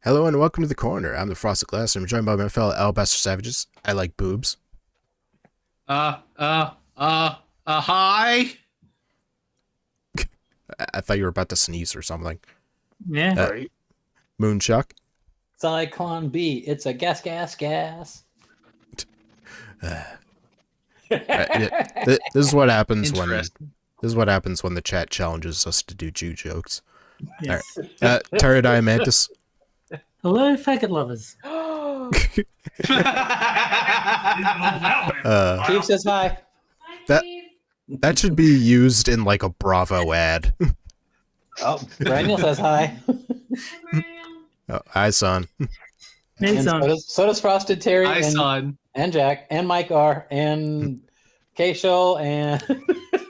Hello and welcome to the corner. I'm the Frosted Glass and I'm joined by my fellow Alabaster Savages. I like boobs. Uh, uh, uh, Hi. I thought you were about to sneeze or something. Yeah. Right. Moonshock. Zyklon B. It's a gas. This is what happens when Interesting. the chat challenges us to do Jew jokes. Yes. Pterodine Mantis. Hello, faggot lovers. Steve says hi. That should be used in like a Bravo ad. Oh, Daniel says hi. Oh, hi, son. Hey, And son. so does Frosted Terry Hi, son. and Jack and Mike R and Keishel and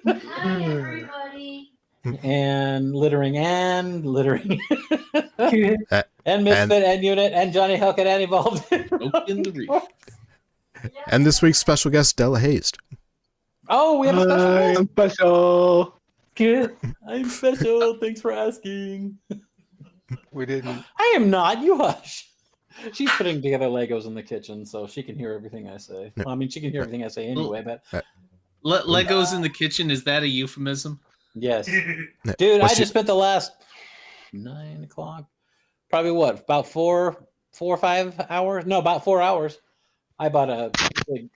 Hi, everybody. and littering and Cute. and Misfit and Unit and Johnny Hellcat and Evolved. Open the reef. And this week's special guest, Delahazed. Oh, we have a special guest. I'm special. Cute. I'm special. Thanks for asking. We didn't. I am not. You hush. She's putting together Legos in the kitchen, so she can hear everything I say. Well, I mean, she can hear everything I say anyway, but Legos in the kitchen, is that a euphemism? yes. Well, Dude, I she- just spent the last 9 o'clock, probably what, about 4 or 5 hours? No, about 4 hours. I bought a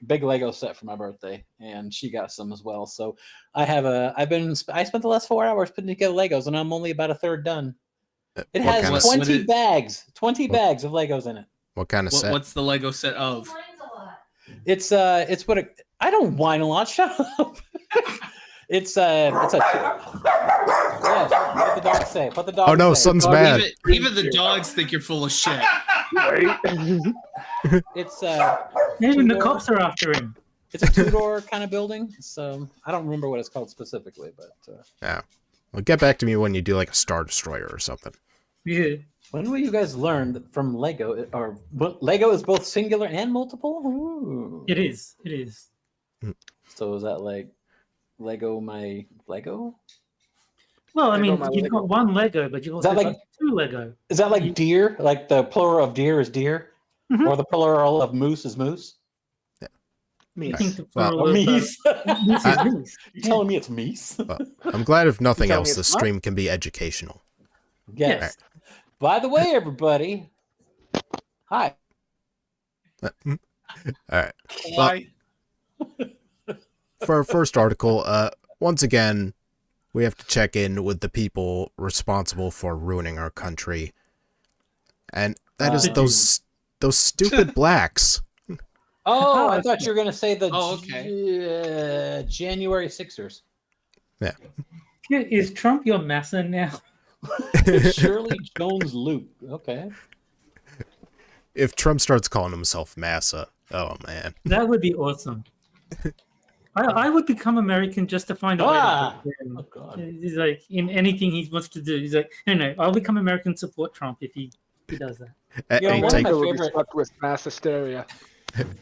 big Lego set for my birthday, and she got some as well. So I spent the last 4 hours putting together Legos, and I'm only about a third done. It What has kind of- 20 bags of Legos in it. What kind of set? What's the Lego set of? It's what I don't whine a lot. Shut up. it's a yeah. What the dog say? What the dog? Oh no, say? son's mad. Even the dogs think you're full of shit. Right. It's Even the two-door. cops are after him. It's a 2-door kind of building. So I don't remember what it's called specifically, but Yeah. Well, get back to me when you do like a Star Destroyer or something. Yeah. when will you guys learn that from Lego or Lego is both singular and multiple? Ooh. It is. It is. So is that like Lego my Lego? Well, I Lego mean, my you've Lego. got one Lego, but you've Is that also like- got 2 Lego. Is that like deer? Like the plural of deer is deer, Mhm. or the plural of moose is moose? Me. I think the Well, plural Or of, meese? meese is meese. You telling me it's meese? I'm glad if nothing tell me else, the it's not? stream can be educational. Yes. By the way, everybody. Hi. All right. Why? For our first article, once again, we have to check in with the people responsible for ruining our country, and that is those stupid blacks. Oh, I thought you were going to say the Oh, okay. January Sixers. Is Trump your massa now? Shirley Jones Loop. Okay. If Trump starts calling himself Massa, oh man. That would be awesome. I would become American just to find a way Ah! to him. Oh, God. He's like, in anything he wants to do, he's like, no, I'll become American, support Trump if he does that. And, You know, he one of take- my People will be favorite- stuck with mass hysteria.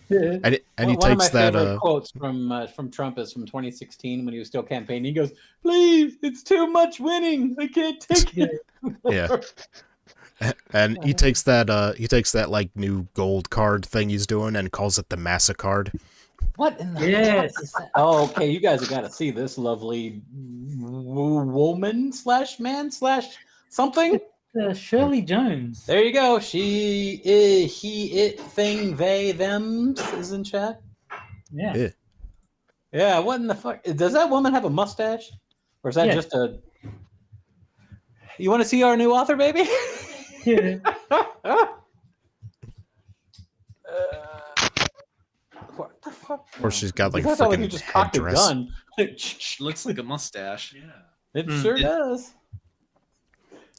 Yeah. and he One of takes my that favorite quotes from Trump is from 2016 when he was still campaigning. He goes, "Please, it's too much winning. I can't take it." yeah. And he takes that like new gold card thing he's doing and calls it the Massa card. What in the Yes. fuck is that? Oh, okay. You guys have got to see this lovely woman slash man slash something. Shirley Jones. There you go. She, he, it, thing, they, them is in chat. Yeah. Yeah. Yeah. What in the fuck? Does that woman have a mustache, or is that Yeah. just a? You want to see our new author, baby? Yeah. What the fuck? Or she's got like a That's not like freaking you just cocked a headdress. gun. Looks like a mustache. It Mm. sure does.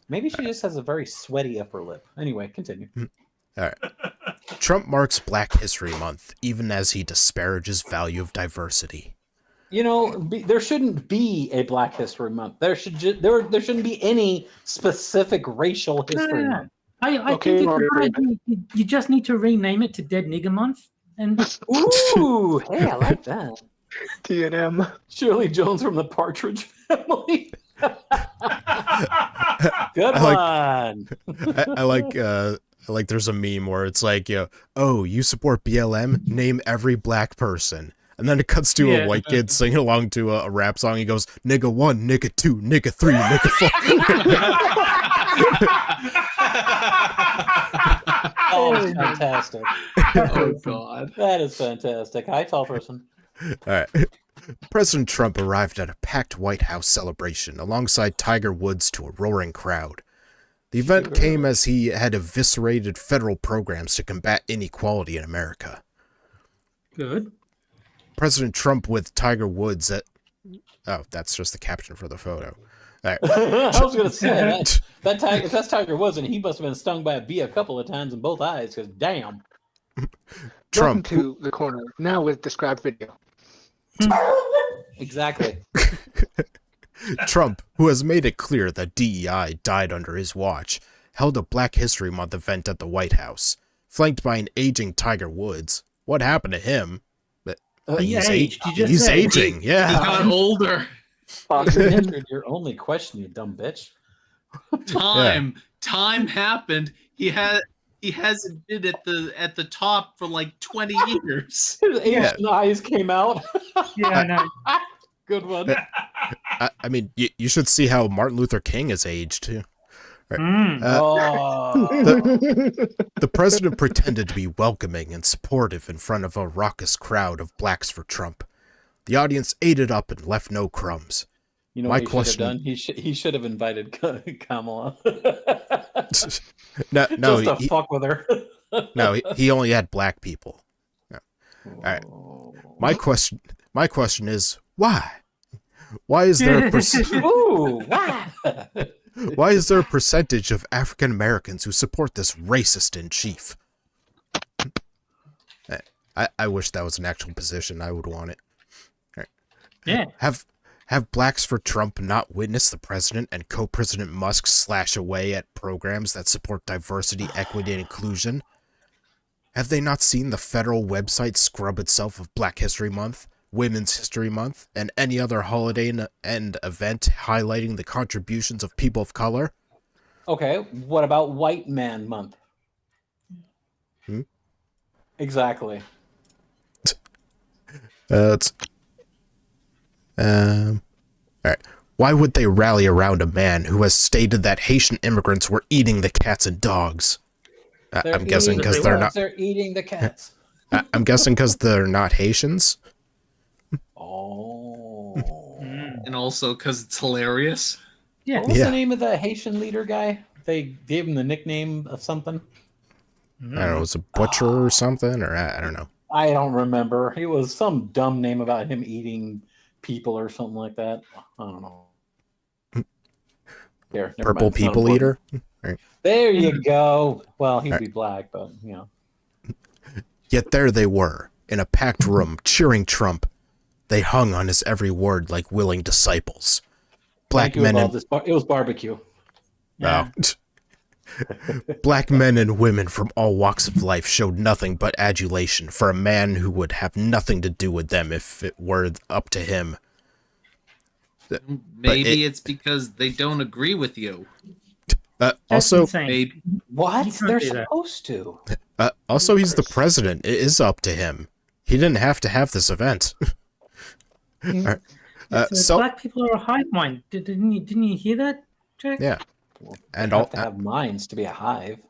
Maybe she just has a very sweaty upper lip. Anyway, continue. All right. Trump marks Black History Month, even as he disparages value of diversity. You know, there shouldn't be a Black History Month. There shouldn't be any specific racial history Yeah. month. I Okay, think it's a Mario, good idea. You just need to rename it to Dead Nigger Month. And Ooh, hey, I like that. T&M. Shirley Jones from the Partridge Family. Good I one. I like there's a meme where it's like, oh, you support BLM? Name every black person. And then it cuts to a white kid singing along to a rap song. He goes, "Nigga 1, nigga 2, nigga 3, nigga 4." Oh, that's fantastic. Oh God. That is fantastic. Hi, tall person. All right. President Trump arrived at a packed White House celebration alongside Tiger Woods to a roaring crowd. The event came as he had eviscerated federal programs to combat inequality in America. Good. President Trump with Tiger Woods at... Oh, that's just the caption for the photo. All right. I was going to say, if that's Tiger Woods, and he must have been stung by a bee a couple of times in both eyes, because damn. Welcome Trump, to the corner, now with described video. Exactly. Trump, who has made it clear that DEI died under his watch, held a Black History Month event at the White House, flanked by an aging Tiger Woods. What happened to him? He's aged. You just He's said. aging, He yeah. got older. You answered your only question, you dumb bitch. Time happened. He hasn't been at the top for like 20 years. His Asian eyes came out. Yeah, I know. Good one. I mean, you should see how Martin Luther King has aged, too. Mm. The president pretended to be welcoming and supportive in front of a raucous crowd of blacks for Trump. The audience ate it up and left no crumbs. You know My what he question- should have done? He should have invited Kamala. No, Just to fuck with her. he only had black people. right. My question is why? Why is there a Ooh, why? why is there a percentage of African Americans who support this racist in chief? I wish that was an actual position. I would want it. Right. Yeah. Have Blacks for Trump not witnessed the president and co-president Musk slash away at programs that support diversity, equity, and inclusion? Have they not seen the federal website scrub itself of Black History Month, Women's History Month, and any other holiday and event highlighting the contributions of people of color? Okay, what about White Man Month? Exactly. All right. Why would they rally around a man who has stated that Haitian immigrants were eating the cats and dogs? I'm guessing because they're not. They're eating the cats. I'm guessing because they're not Haitians. Oh. And also because it's hilarious. Yeah. What was Yeah. the name of the Haitian leader guy? They gave him the nickname of something. I don't know. It was a butcher or something, or I don't know. I don't remember. It was some dumb name about him eating people or something like that. I don't know. Here, never Purple mind. It's not people important. eater. There you go. Well, he'd be black, but you know. Yet there they were, in a packed room, cheering Trump. They hung on his every word like willing disciples. Black Thank you men about and this it was barbecue. Yeah. Black men and women from all walks of life showed nothing but adulation for a man who would have nothing to do with them if it were up to him. Maybe it's because they don't agree with you. That's Also, insane. Maybe. What? You can't They're do that. supposed to. also he's the president. It is up to him. He didn't have to have this event. Alright. So black people are a hive mind. Didn't you hear that, Jack? Yeah. Well, And they all have to have minds to be a hive.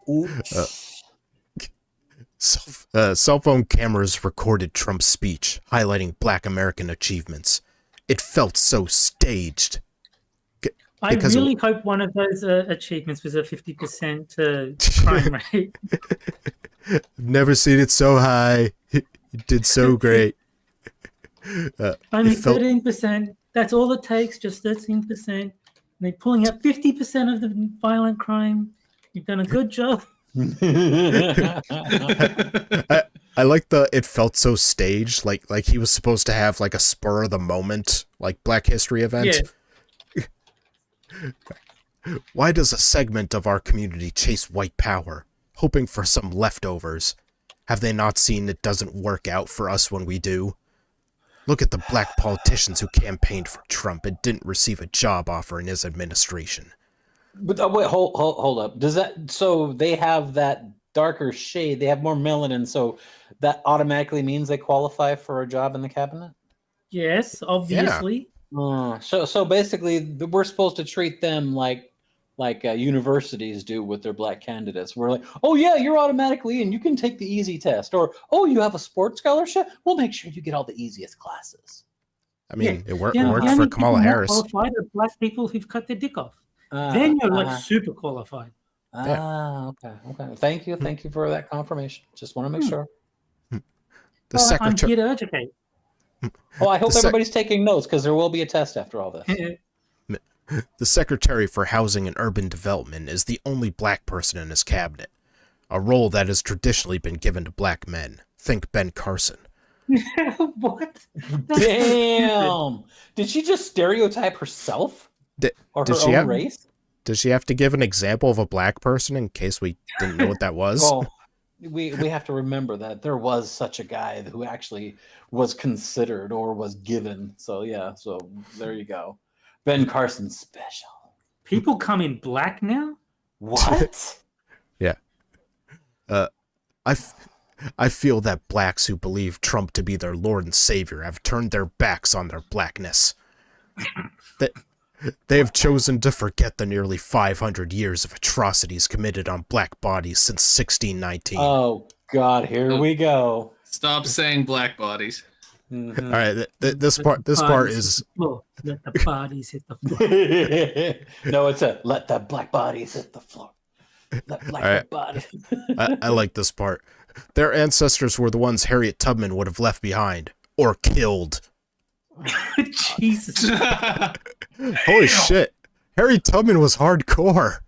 Oops. cell phone cameras recorded Trump's speech, highlighting Black American achievements. It felt so staged. I Because really hope one of those achievements was a 50% crime rate. Never seen it so high. You did so great. I mean, It felt- 13%. That's all it takes, just 13%. And they're pulling out 50% of the violent crime. You've done a good job. I like the it felt so staged, like he was supposed to have like a spur of the moment, like Black History event. Yeah. Why does a segment of our community chase white power, hoping for some leftovers? Have they not seen it doesn't work out for us when we do? Look at the black politicians who campaigned for Trump and didn't receive a job offer in his administration. But wait, hold up. Does that so they have that darker shade. They have more melanin, so that automatically means they qualify for a job in the cabinet. Yes, obviously. So basically, we're supposed to treat them like universities do with their black candidates. We're like, oh yeah, you're automatically in. You can take the easy test, or oh, you have a sports scholarship. We'll make sure you get all the easiest classes. I mean, it worked The for only Kamala people Harris. more qualified are black people who've cut their dick off. Then you're like super qualified. Okay. Thank you for that confirmation. Just want to make sure. The I'm secretary. here to educate. Oh, I hope The everybody's taking notes because there will be a test after all this. The Secretary for Housing and Urban Development is the only black person in his cabinet, a role that has traditionally been given to black men. Think Ben Carson. What? Damn! Did she just stereotype herself or her own race? Does she have to give an example of a black person in case we didn't know what that was? Well, we have to remember that there was such a guy who actually was considered or was given. So yeah, so there you go. Ben Carson special. People come in black now? What? Yeah. I feel that blacks who believe Trump to be their Lord and Savior have turned their backs on their blackness. They have chosen to forget the nearly 500 years of atrocities committed on black bodies since 1619. Oh God, here we go. Stop saying black bodies. Mm-hmm. All right, this part is. Let the bodies hit the floor. No, it's a let the black bodies hit the floor. Let black bodies. I like this part. Their ancestors were the ones Harriet Tubman would have left behind or killed. Jesus. Holy shit. Harriet Tubman was hardcore.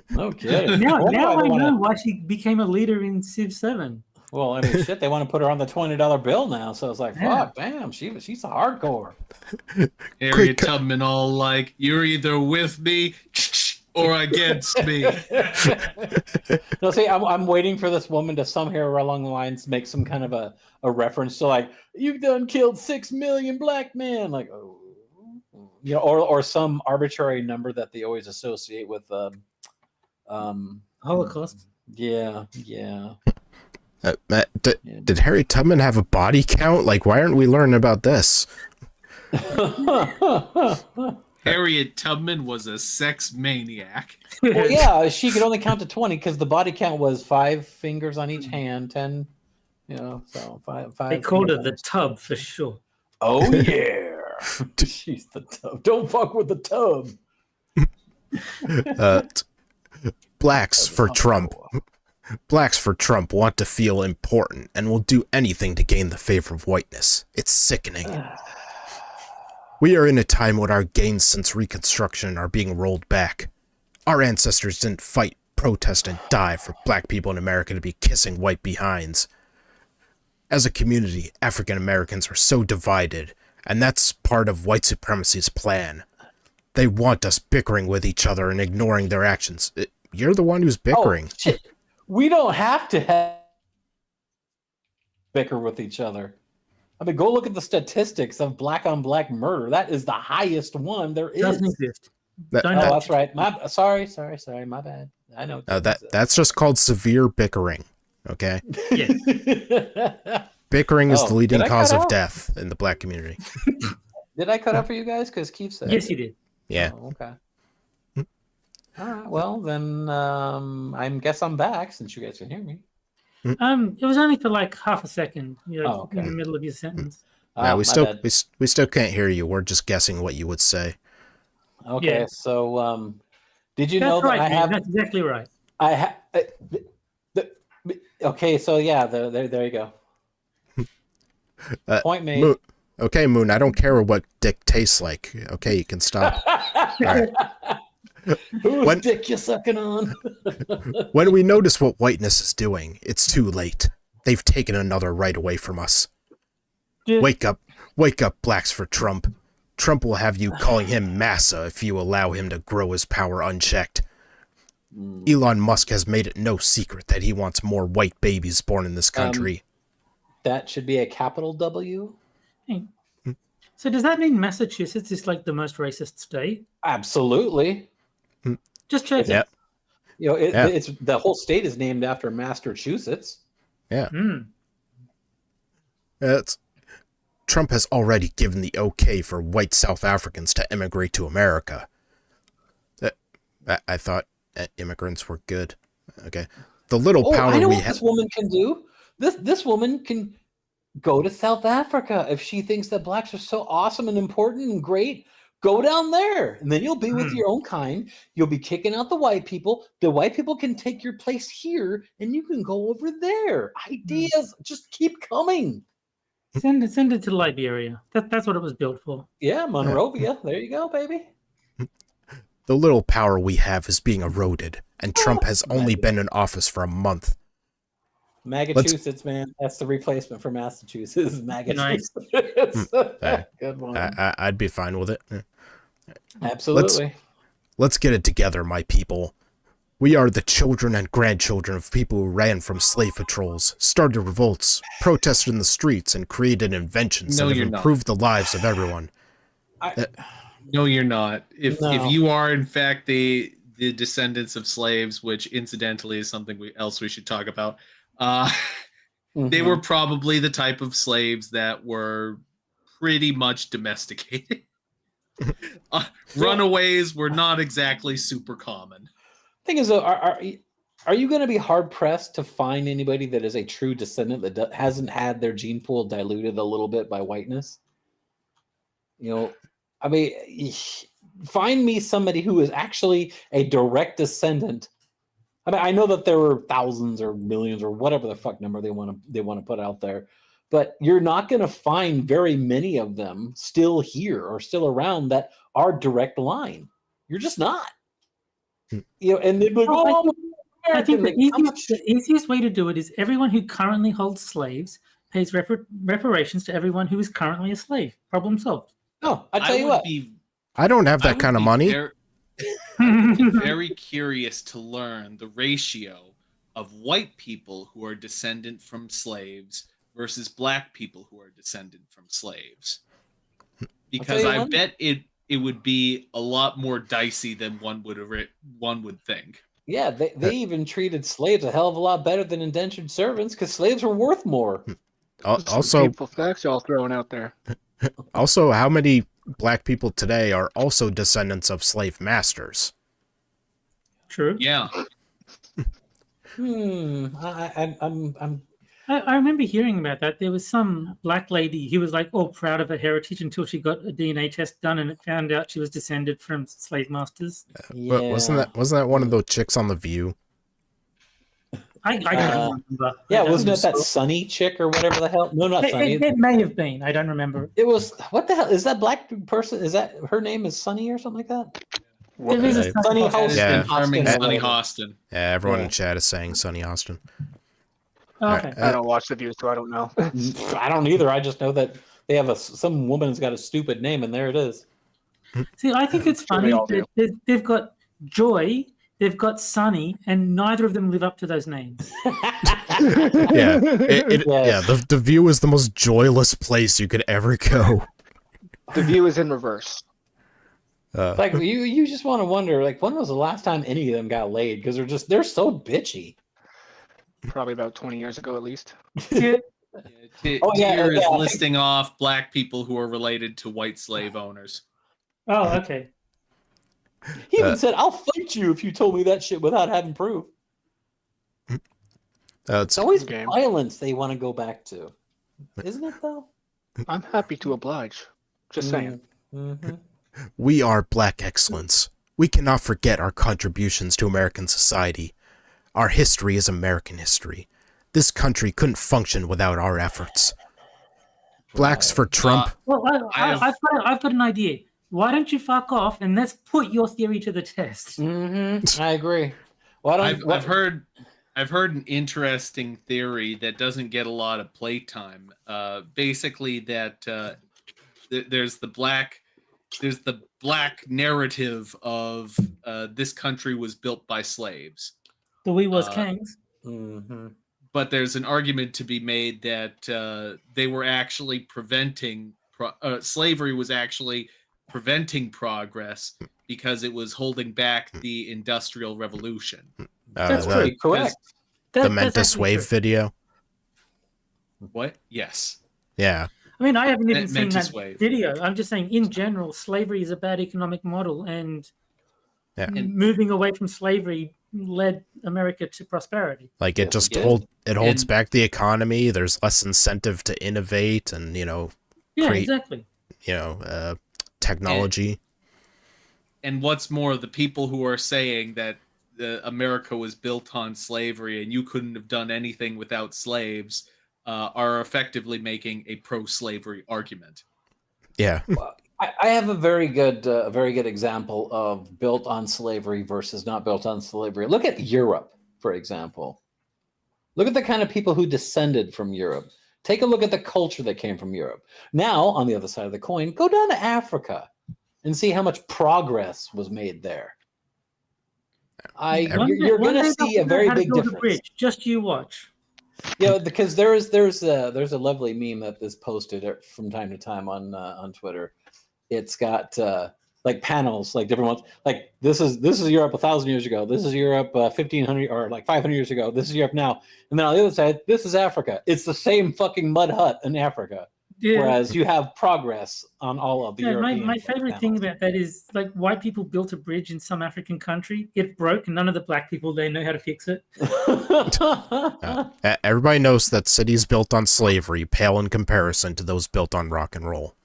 No kidding. Now I know why she became a leader in Civ 7. Well, I mean, shit, they want to put her on the $20 bill now. So it's like, fuck, damn, she's a hardcore. Harriet Tubman all like, you're either with me or against me. No, see, I'm waiting for this woman to somewhere along the lines make some kind of a reference to like, you've done killed 6 million black men. Like, oh, you know, or some arbitrary number that they always associate with Holocaust. Yeah. Did Harriet Tubman have a body count? Like, why aren't we learning about this? Harriet Tubman was a sex maniac. Well, yeah, she could only count to 20 because the body count was 5 fingers on each hand, 10, you know, so five. They called her the tub for sure. Oh, yeah. She's the tub. Don't fuck with the tub. Blacks for Trump. Blacks for Trump want to feel important and will do anything to gain the favor of whiteness. It's sickening. We are in a time when our gains since Reconstruction are being rolled back. Our ancestors didn't fight, protest, and die for black people in America to be kissing white behinds. As a community, African Americans are so divided, and that's part of white supremacy's plan. They want us bickering with each other and ignoring their actions. You're the one who's bickering. Oh, shit. We don't have to bicker with each other. I mean, go look at the statistics of black on black murder. That is the highest one there is. Doesn't exist. That's right. Sorry. My bad. I know. That's just called severe bickering. Okay. Yes. Bickering is the leading cause of death in the black community. Did I cut out for you guys? Because Keith said. Yes, you did. Yeah. Oh, okay. All right. Well, then I guess I'm back since you guys can hear me. It was only for like half a second, you know, okay. in the middle of your sentence. No, we still can't hear you. We're just guessing what you would say. Okay. Yeah. So, did you That's know that right, I have? That's exactly right. I have. Okay. So yeah, there you go. Point made. Moon, okay, Moon. I don't care what dick tastes like. Okay, you can stop. All right. Whose dick you sucking on? When we notice what whiteness is doing, it's too late. They've taken another right away from us. Wake up, blacks for Trump. Trump will have you calling him massa if you allow him to grow his power unchecked. Elon Musk has made it no secret that he wants more white babies born in this country. That should be a capital W. Hey. So does that mean Massachusetts is like the most racist state? Absolutely. Just check. Yeah. You know, Yeah. it's the whole state is named after Massachusetts. Mm. Trump has already given the okay for white South Africans to immigrate to America. I thought immigrants were good. Okay. The little I power know we what have. this woman can do. This woman can go to South Africa if she thinks that blacks are so awesome and important and great. Go down there, and then you'll be with your own kind. You'll be kicking out the white people. The white people can take your place here, and you can go over there. Ideas just keep coming. Send it to Liberia. That's what it was built for. Yeah, Monrovia. There you go, baby. The little power we have is being eroded, and Trump has only been in office for a month. Massachusetts, man. That's the replacement for Massachusetts. Massachusetts. Good one. I'd be fine with it. Absolutely. Let's get it together, my people. We are the children and grandchildren of people who ran from slave patrols, started revolts, protested in the streets, and created inventions that have improved the lives of everyone. No, you're not. If No. you are in fact the descendants of slaves, which incidentally is something else we should talk about, they were probably the type of slaves that were pretty much domesticated. Runaways were not exactly super common. Thing is, though, are you going to be hard pressed to find anybody that is a true descendant that hasn't had their gene pool diluted a little bit by whiteness? You know, I mean, find me somebody who is actually a direct descendant. I mean, I know that there were thousands or millions or whatever the fuck number they want to put out there, but you're not going to find very many of them still here or still around that are direct line. You're just not. You know, and they'd be like, Well, I think American, the easiest way to do it is everyone who currently holds slaves pays reparations to everyone who is currently a slave. Problem solved. No, I tell you what. I don't have that kind of money. Very curious to learn the ratio of white people who are descendant from slaves versus black people who are descendant from slaves, because I bet it would be a lot more dicey than one would think. Yeah, they even treated slaves a hell of a lot better than indentured servants because slaves were worth more. Also, People facts y'all throwing out there. Also, how many black people today are also descendants of slave masters? True. Yeah. I remember hearing about that. There was some black lady who was like all proud of her heritage until she got a DNA test done and it found out she was descended from slave masters. But wasn't that one of those chicks on The View? I don't remember. Yeah, wasn't it that Sunny chick or whatever the hell? No, not Sunny. It may have been. I don't remember. It was, what the hell? Is that black person? Is that her name is Sunny or something like that? There is a Sunny Hostin. Yeah. Confirming Hostin. Sunny Hostin. Yeah, everyone Yeah. in chat is saying Sonny Austin. Okay. I don't watch The View, so I don't know. I don't either. I just know that they have some woman who's got a stupid name, and there it is. See, I think it's Sure, funny they all that they've got Joy, they've got Sunny, and neither of them live up to those names. Yeah, the View is the most joyless place you could ever go. The View is in reverse. Like you just want to wonder, like, when was the last time any of them got laid? Because they're so bitchy. Probably about 20 years ago, at least. Tyr is yeah. listing off black people who are related to white slave owners. Oh, okay. He even said, "I'll fight you if you told me that shit without having proof." It's always game. violence they want to go back to, isn't it? Though I'm happy to oblige. Just saying. Mm-hmm. We are black excellence. We cannot forget our contributions to American society. Our history is American history. This country couldn't function without our efforts. Blacks for Trump. Well, I've got an idea. Why don't you fuck off and let's put your theory to the test? Mm-hmm. I agree. I've heard an interesting theory that doesn't get a lot of playtime. Basically, that there's the black narrative of this country was built by slaves. The we was kings. Mm-hmm. But there's an argument to be made that they were actually preventing slavery was actually preventing progress because it was holding back the Industrial Revolution. That's the, pretty correct. the That's Mentis actually Wave true. video. What? Yes. Yeah. I mean, I haven't even seen Mentis that Wave. video. I'm just saying, in general, slavery is a bad economic model, and Yeah. moving away from slavery led America to prosperity. Like it Yes, just it did. holds And- back the economy. There's less incentive to innovate and, Yeah, Create- exactly. technology. And what's more, the people who are saying that America was built on slavery and you couldn't have done anything without slaves are effectively making a pro-slavery argument. Yeah. I have a very good example of built on slavery versus not built on slavery. Look at Europe, for example. Look at the kind of people who descended from Europe. Take a look at the culture that came from Europe. Now, on the other side of the coin, go down to Africa and see how much progress was made there. You're going to see a very big difference. Bridge. Just you watch. Yeah, because there's a lovely meme that is posted from time to time on Twitter. It's got like panels, like different ones. Like this is Europe 1,000 years ago. This is Europe 1,500 or like 500 years ago. This is Europe now. And then on the other side, this is Africa. It's the same fucking mud hut in Africa. Yeah. Whereas you have progress on all of the European my favorite thing about that is like white people built a bridge in some African country. It broke, and none of the black people they know how to fix it. Everybody knows that cities built on slavery pale in comparison to those built on rock and roll.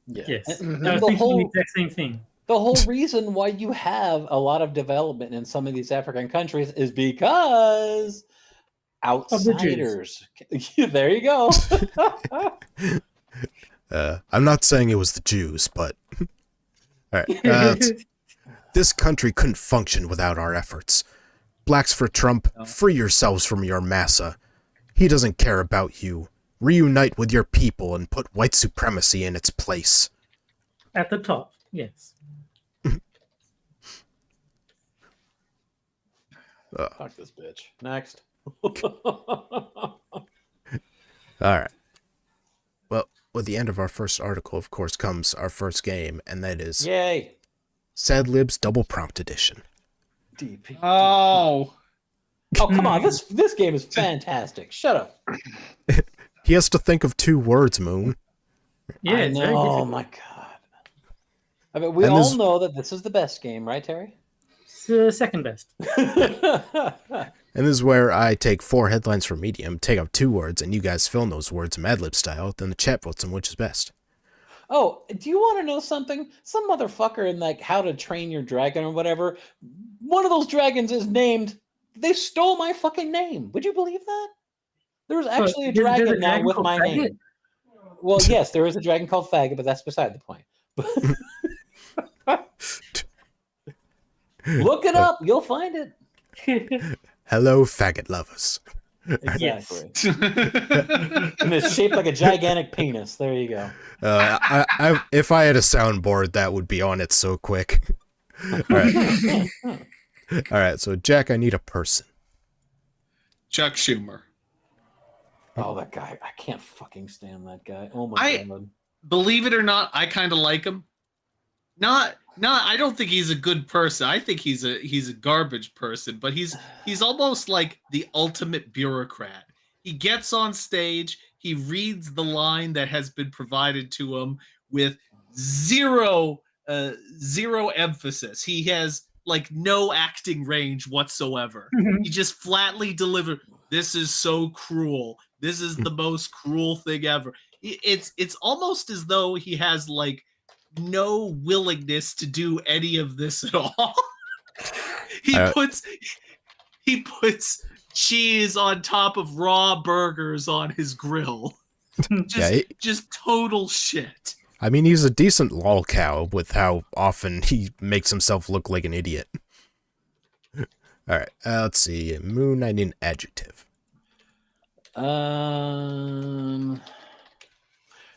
Yeah. Yes, And I was the thinking whole the exact same thing. the whole reason why you have a lot of development in some of these African countries is because outsiders. There you go. I'm not saying it was the Jews, but all right. This country couldn't function without our efforts. Blacks for Trump, free yourselves from your massa. He doesn't care about you. Reunite with your people and put white supremacy in its place. At the top, yes. Fuck this bitch. Next. All right. Well, with the end of our first article, of course, comes our first game, and that is Yay. Sad Libs Double Prompt Edition. DP. Oh. Oh, come on. This game is fantastic. Shut up. He has to think of 2 words, Moon. Yeah, I it's very know. Oh difficult. my god. I mean, we And all this- know that this is the best game, right, Terry? It's the second best. And this is where I take 4 headlines from Medium, take out 2 words, and you guys fill in those words Mad Lib style, then the chat votes on which is best. Oh, do you want to know something? Some motherfucker in like How to Train Your Dragon or whatever, one of those dragons is named. They stole my fucking name. Would you believe that? There was actually a There's dragon now with called my Faggot? name. Well, yes, there is a dragon called Faggot, but that's beside the point. Look it up. You'll find it. Hello, faggot lovers. Exactly. And it's shaped like a gigantic penis. There you go. If I had a soundboard, that would be on it so quick. All right. All right, so Jack, I need a person. Chuck Schumer. Oh, that guy. I can't fucking stand that guy. Oh my god. Believe it or not, I kind of like him. I don't think he's a good person. I think he's a garbage person, but he's almost like the ultimate bureaucrat. He gets on stage, he reads the line that has been provided to him with zero emphasis. He has like no acting range whatsoever. He just flatly delivered, "This is so cruel. This is the most cruel thing ever." It's almost as though he has like no willingness to do any of this at all. He puts cheese on top of raw burgers on his grill. Just total shit. I mean, he's a decent lol cow with how often he makes himself look like an idiot. All right, let's see. Moon, I need an adjective.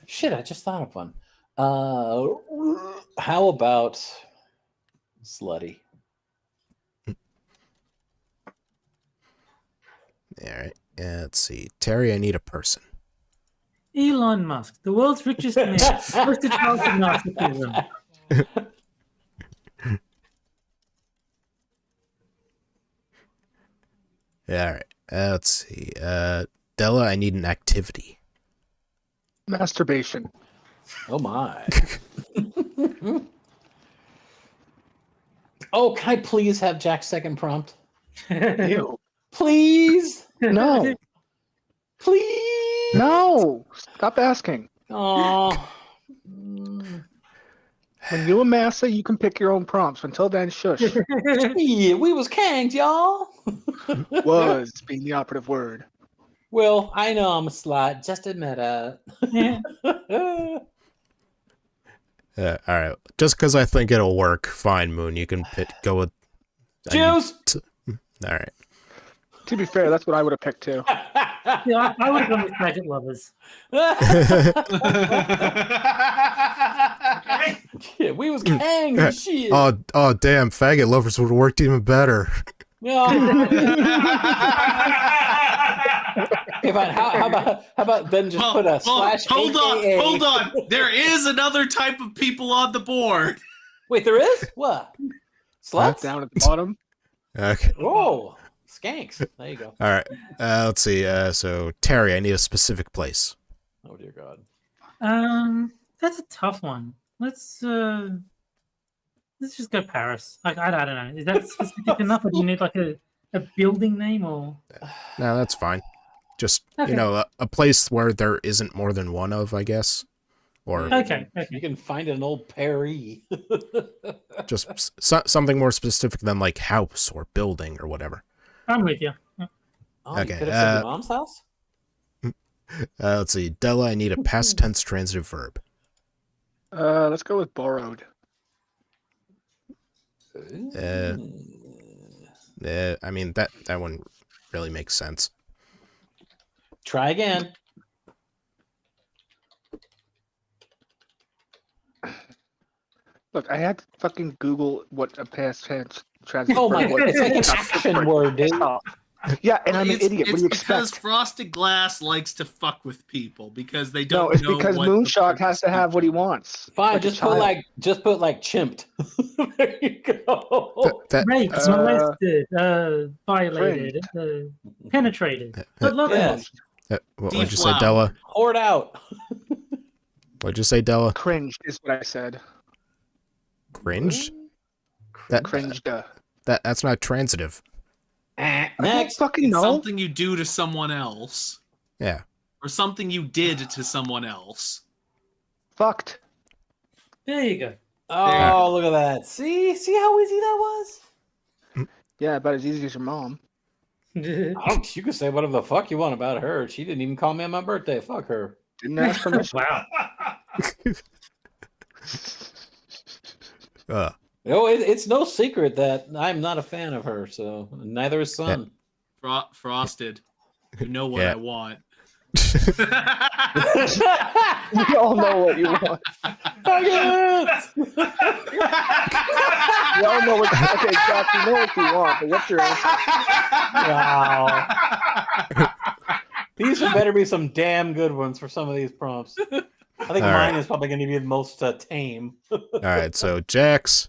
Shit, I just thought of one. How about slutty? All right, let's see. Terry, I need a person. Elon Musk, the world's richest man, first to child narcissism. Yeah, all right. Let's see. Della, I need an activity. Masturbation. Oh my. Oh, can I please have Jack's second prompt? Ew. Please? No. Please? No. Stop asking. Oh. When you and Massa, you can pick your own prompts. Until then, shush. Yeah, we was kanged, y'all. Was being the operative word. Well, I know I'm a slut. Just admit it. Yeah. All right. Just because I think it'll work, fine, Moon. You can go with. Juice. All right. To be fair, that's what I would have picked too. Yeah, I would have gone with faggot lovers. Yeah, we was kanged. Shit. Oh, damn! Faggot lovers would have worked even better. Okay, fine. How about then just put a slash hold AKA. on. There is another type of people on the board. Wait, there is? What? Sluts? Down at the bottom. Okay. Whoa. Skanks. There you go. All right. Let's see. So Terry, I need a specific place. Oh dear God. That's a tough one. Let's just go Paris. I don't know. Is that specific enough, or do you need like a building name or? No, that's fine. Just Okay. a place where there isn't more than one of, I guess, or Okay. You can find an old Paris. just something more specific than like house or building or whatever. I'm with you. Oh, Okay, you could have said your mom's house? Let's see. Della, I need a past tense transitive verb. Let's go with borrowed. I mean that one really makes sense. Try again. Look, I had to fucking Google what a past tense transitive Oh my verb God. was. It's like an action word, dude. Yeah, and I'm an It's- idiot. What It's do you because expect? Frosted Glass likes to fuck with people because they No, don't it's know because what the Moonshock has to purpose have what he is. wants. Fine, Like a just put like chimped. There you go. Raped, molested, violated, penetrated. But look, Yes. What'd you say, Deflowered. Della? Poured out. What'd you say, Della? Cringed is what I said. Cringed? That Cringed. that's not transitive. I don't Next. fucking It's know. something you do to someone else, Yeah. or something you did to someone else. Fucked. there you go. Oh, look at that. See how easy that was? Yeah, about as easy as your mom. You can say whatever the fuck you want about her. She didn't even call me on my birthday. Fuck her. Didn't ask permission. Wow. It's no secret that I'm not a fan of her, so neither is Son. Frosted, you know what Yeah. I want. We all know what you want. We all know what. Okay, Josh, you know what you want, but what's your answer? Wow. These better be some damn good ones for some of these prompts. I think All mine right. is probably going to be the most tame. All right. So Jax,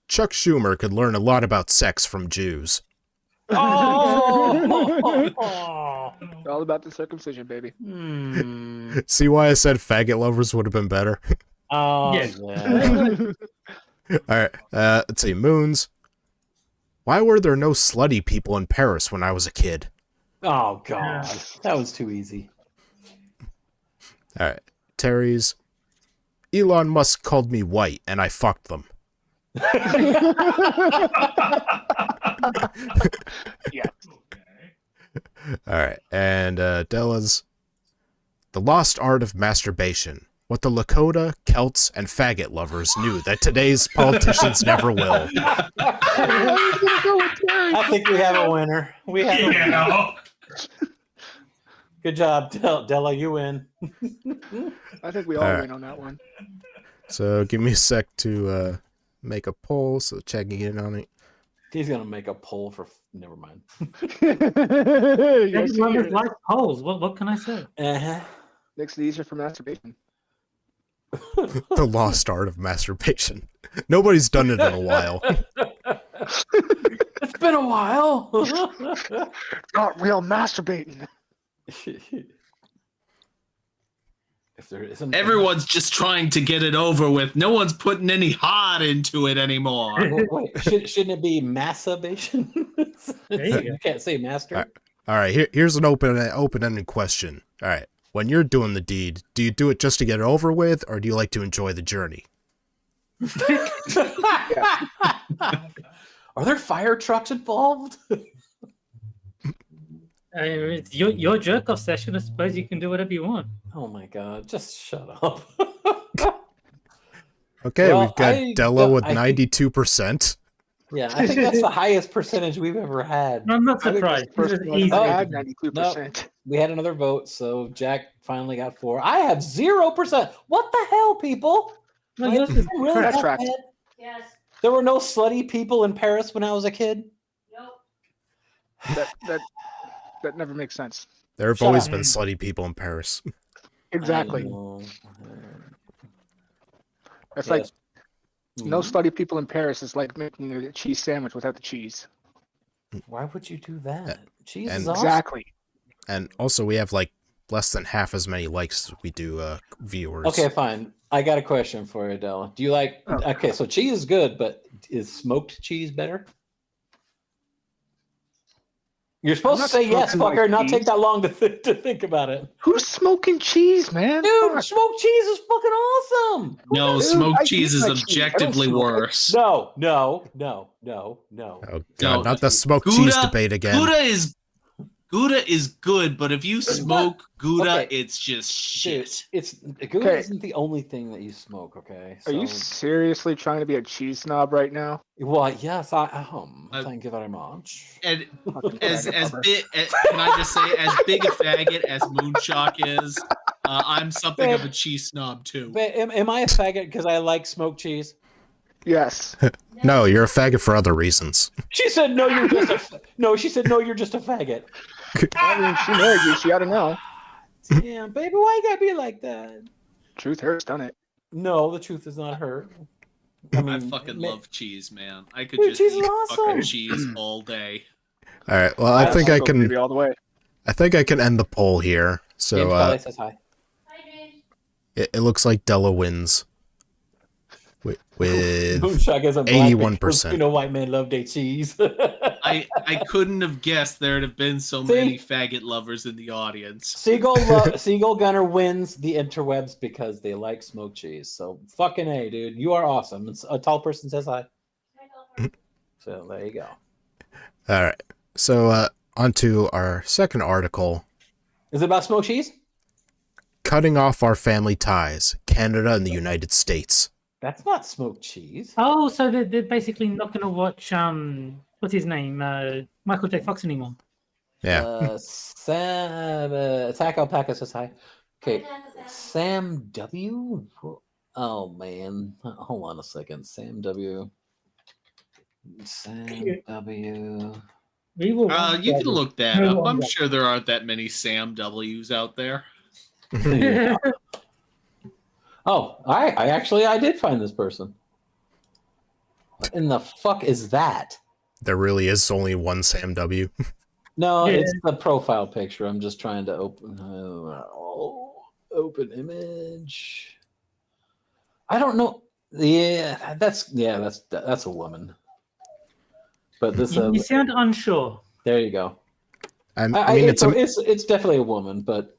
Chuck Schumer could learn a lot about sex from Jews. Oh! It's all about the circumcision, baby. Hmm. See why I said faggot lovers would have been better? Oh, Yes. yeah. All right. Let's see. Moons. Why were there no slutty people in Paris when I was a kid? Oh, God. That was too easy. All right. Terry's. Elon Musk called me white and I fucked them. Yeah. All right. And Della's. The lost art of masturbation. What the Lakota, Celts, and faggot lovers knew that today's politicians never will. I think we have a winner. We have a winner. Good job, Della. You win. I think we all Alright. win on that one. So give me a sec to make a poll. So checking in on it. He's going to make a poll for... Never mind. Yes, Everyone he is is. like polls. What can I say? Uh-huh. Makes it easier for masturbation. The lost art of masturbation. Nobody's done it in a while. It's been a a while. Not real masturbating. If there isn't, Everyone's just trying to get it over with. No one's putting any heart into it anymore. Wait, shouldn't it be masturbation? There you go. You can't say master. All right, here's an open-ended question. All right, when you're doing the deed, do you do it just to get it over with, or do you like to enjoy the journey? Are there fire trucks involved? It's your jerk off session. I suppose you can do whatever you want. Oh my god, just shut up. Okay, Well, we've got I Della don't- with I think- 92%. Yeah, I think that's the highest percentage we've ever had. I'm not I think that's surprised. the This first is one easy. I had 92%. We had another vote, so Jack finally got 4. I have 0%. What the hell, people? No, yours is Really crap. that Track. bad? Yes. There were no slutty people in Paris when I was a kid. Nope. That never makes sense. There have Shut always up. been slutty people in Paris. Exactly. I know. It's Yes. like no Mhm. slutty people in Paris is like making a cheese sandwich without the cheese. Why would you do that? Cheese And- is awesome. Exactly. And also, we have like less than half as many likes as we do viewers. Okay, fine. I got a question for you, Adele. Do you like? Oh. Okay, so cheese is good, but is smoked cheese better? You're supposed to not say yes, smoking my fucker, not take cheese. that long to think about it. Who's smoking cheese, man? Dude, Fuck. smoked cheese is fucking awesome. No, Dude, smoked I cheese eat is my cheese. I don't objectively smoke it. worse. No. Oh No, god, not the smoked Gouda- cheese debate again. Gouda is good, but if you smoke Gouda, Okay. it's just Dude, shit. it's Gouda Okay. isn't the only thing that you smoke, okay? Are you So- seriously trying to be a cheese snob right now? Well, yes, I thank you very much. And Fucking as faggot big, can I just say, as big a faggot as Moonshock is, I'm something of a cheese snob too. But am I a faggot because I like smoked cheese? Yes. No, you're a faggot for other reasons. She said no. You're just a no. She said no. You're just a faggot. I mean, she married you. She ought to know. Damn, baby, why you gotta be like that? Truth hurts, done it. No, the truth is not hurt. I fucking ma- love cheese, man. I could Dude, just cheese eat is awesome. fucking cheese all day. All right, well, I think I Taco, baby, can. all the way. I think I can end the poll here. James So Kelly says hi. Hi, James. it looks like Della wins with Moonshock is a black 81%. You know, white men love their cheese. I couldn't have guessed there'd have been so See? many faggot lovers in the audience. Seagull Gunner wins the interwebs because they like smoked cheese. So fucking A, dude, you are awesome. It's a tall person says hi. Hi, Dolphin. So there you go. all right. So on to our second article: Is it about smoked cheese? cutting off our family ties, Canada and the United States. That's not smoked cheese. Oh, so they're basically not going to watch what's his name, Michael J. Fox anymore. Yeah. Sam Attack Alpaca says hi. Okay, Hi, Dolphin. Sam W. Oh man, hold on a second. Sam W. Sam W. We will. You can look that No up. I'm longer. sure there aren't that many Sam W's out there. Oh, I did find this person. What in the fuck is that? There really is only one Sam W. No, Yeah. it's the profile picture. I'm just trying to open open image. I don't know. Yeah, that's a woman. But this You sound unsure. there you go. I mean, it's definitely a woman, but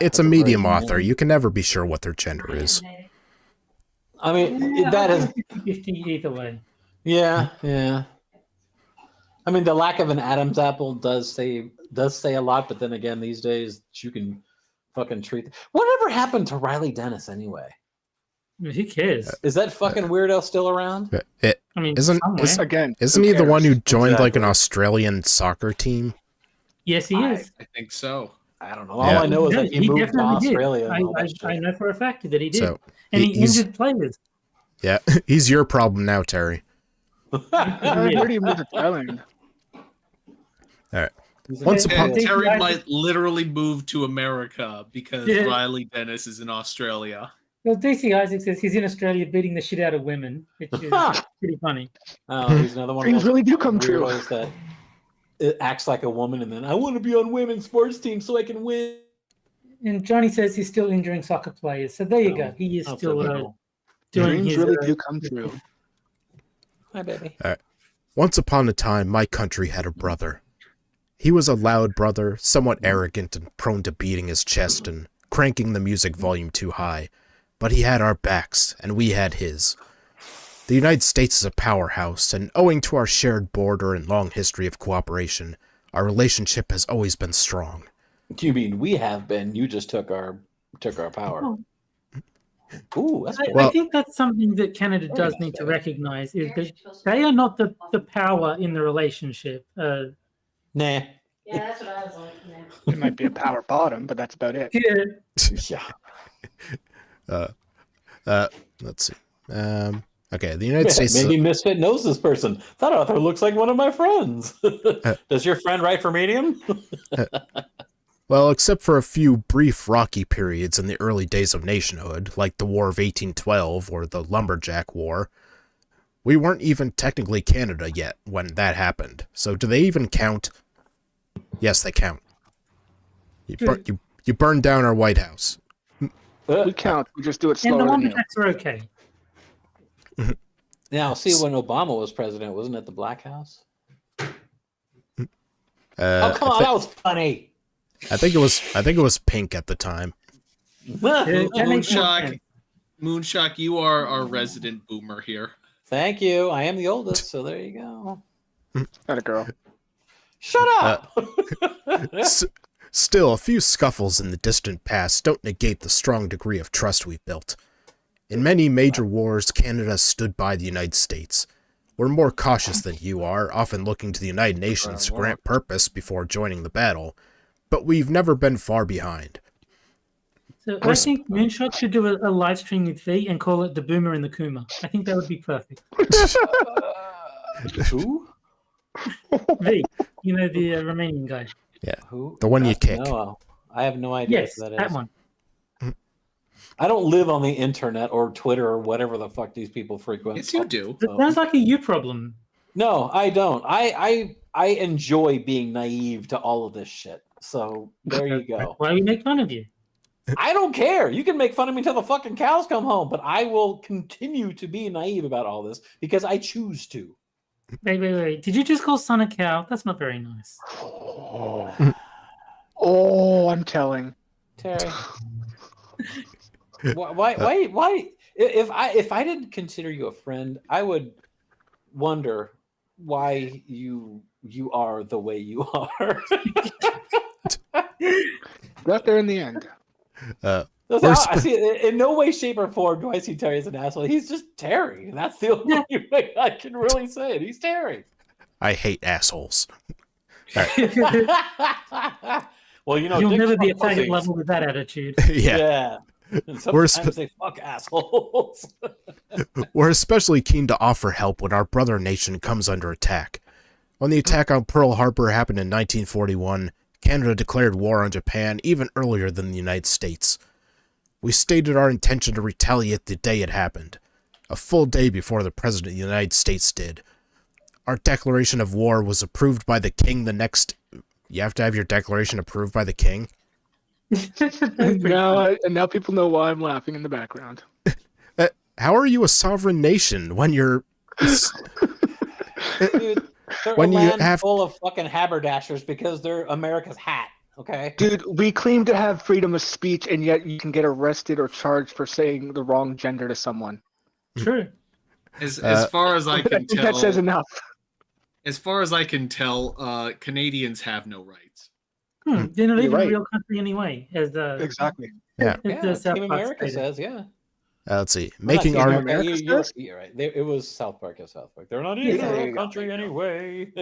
it's a medium author. You can never be sure what their gender is. I mean that is 50 either way. yeah. I mean the lack of an Adam's apple does say a lot, but then again these days you can fucking treat. Whatever happened to Riley Dennis anyway? Who cares? Is that fucking weirdo still around? I mean, Isn't- somewhere. Again, Isn't who he the one who cares? joined like an Exactly. Australian soccer team? Yes, he is. I think so. I don't know. All Yeah. I know is that he moved to definitely did. Australia. And all that I shit. know for a fact that he did. So and he he's injured players. yeah, he's your problem now, Terry. Where do you move to Thailand? Once Yeah, upon And Casey Terry Isaac- might literally move to America because Yeah. Riley Dennis is in Australia. Well, DC Isaac says he's in Australia beating the shit out of women, which is pretty funny. Oh, he's another one. of Dreams those really do come true. weirdos that it acts like a woman, and then I want to be on women's sports teams so I can win. And Johnny says he's still injuring soccer players. So there you go. He is still doing Dreams his. really do come true. Hi, baby. Once upon a time, my country had a brother. He was a loud brother, somewhat arrogant and prone to beating his chest and cranking the music volume too high. But he had our backs, and we had his. The United States is a powerhouse, and owing to our shared border and long history of cooperation, our relationship has always been strong. You mean we have been? You just took our power. Ooh, that's cool. I think that's something that Canada does need to recognize is that they are not the power in the relationship. Nah. Yeah, that's what I was like. Yeah. It might be a power bottom, but that's about it. Yeah. Let's see. Okay, the United States... Maybe Misfit knows this person. That author looks like one of my friends. Does your friend write for Medium? Well, except for a few brief rocky periods in the early days of nationhood, like the War of 1812 or the Lumberjack War, we weren't even technically Canada yet when that happened. So do they even count? Yes, they count. You burned down our White House. We count. We just do it And the slower than you. Lumberjacks are okay. Now, see, when Obama was president, wasn't it the Black House? Oh, come on, that was funny. I think it was pink at the time. Moonshock, you are our resident boomer here. Thank you. I am the oldest, so there you go. Not a girl. Shut up. Still, a few scuffles in the distant past don't negate the strong degree of trust we've built. In many major wars, Canada stood by the United States. We're more cautious than you are, often looking to the United Nations to grant purpose before joining the battle, but we've never been far behind. So I think Moonshock should do a live stream with V and call it the Boomer and the Kuma. I think that would be perfect. Who? V, you know, the Romanian guy. Yeah, Who? the one you kick. No, I have no idea Yes, who that is. that one. I don't live on the internet or Twitter or whatever the fuck these people frequent. Yes, you do. That sounds like a you problem. No, I don't. I enjoy being naive to all of this shit. So there you go. Why we make fun of you? I don't care. You can make fun of me till the fucking cows come home, but I will continue to be naive about all this because I choose to. Wait. Did you just call Son a cow? That's not very nice. Oh, I'm telling. Terry. Why? If I didn't consider you a friend, I would wonder why you are the way you are. Got there in the end. I see. In no way, shape, or form do I see Terry as an asshole. He's just Terry. That's the only way I can really say it. He's Terry. I hate assholes. Well, you know, you'll never be at a target level with that attitude. Yeah. And sometimes they fuck assholes. We're especially keen to offer help when our brother nation comes under attack. When the attack on Pearl Harbor happened in 1941, Canada declared war on Japan even earlier than the United States. We stated our intention to retaliate the day it happened, a full day before the President of the United States did. Our declaration of war was approved by the King the next... You have to have your declaration approved by the King? Now people know why I'm laughing in the background. How are you a sovereign nation when you're... Dude, they're when a you land have full of fucking haberdashers because they're America's hat, okay? Dude, we claim to have freedom of speech, and yet you can get arrested or charged for saying the wrong gender to someone. True. As far as I I can think tell, that says enough. as far as I can tell, Canadians have no rights. They're not You're even right. a real country anyway. Exactly. Yeah. Team America says, yeah. Let's see. Well, Making not Team our... America, America says? you're right. It was South Park. They're not even Yeah. a real country anyway.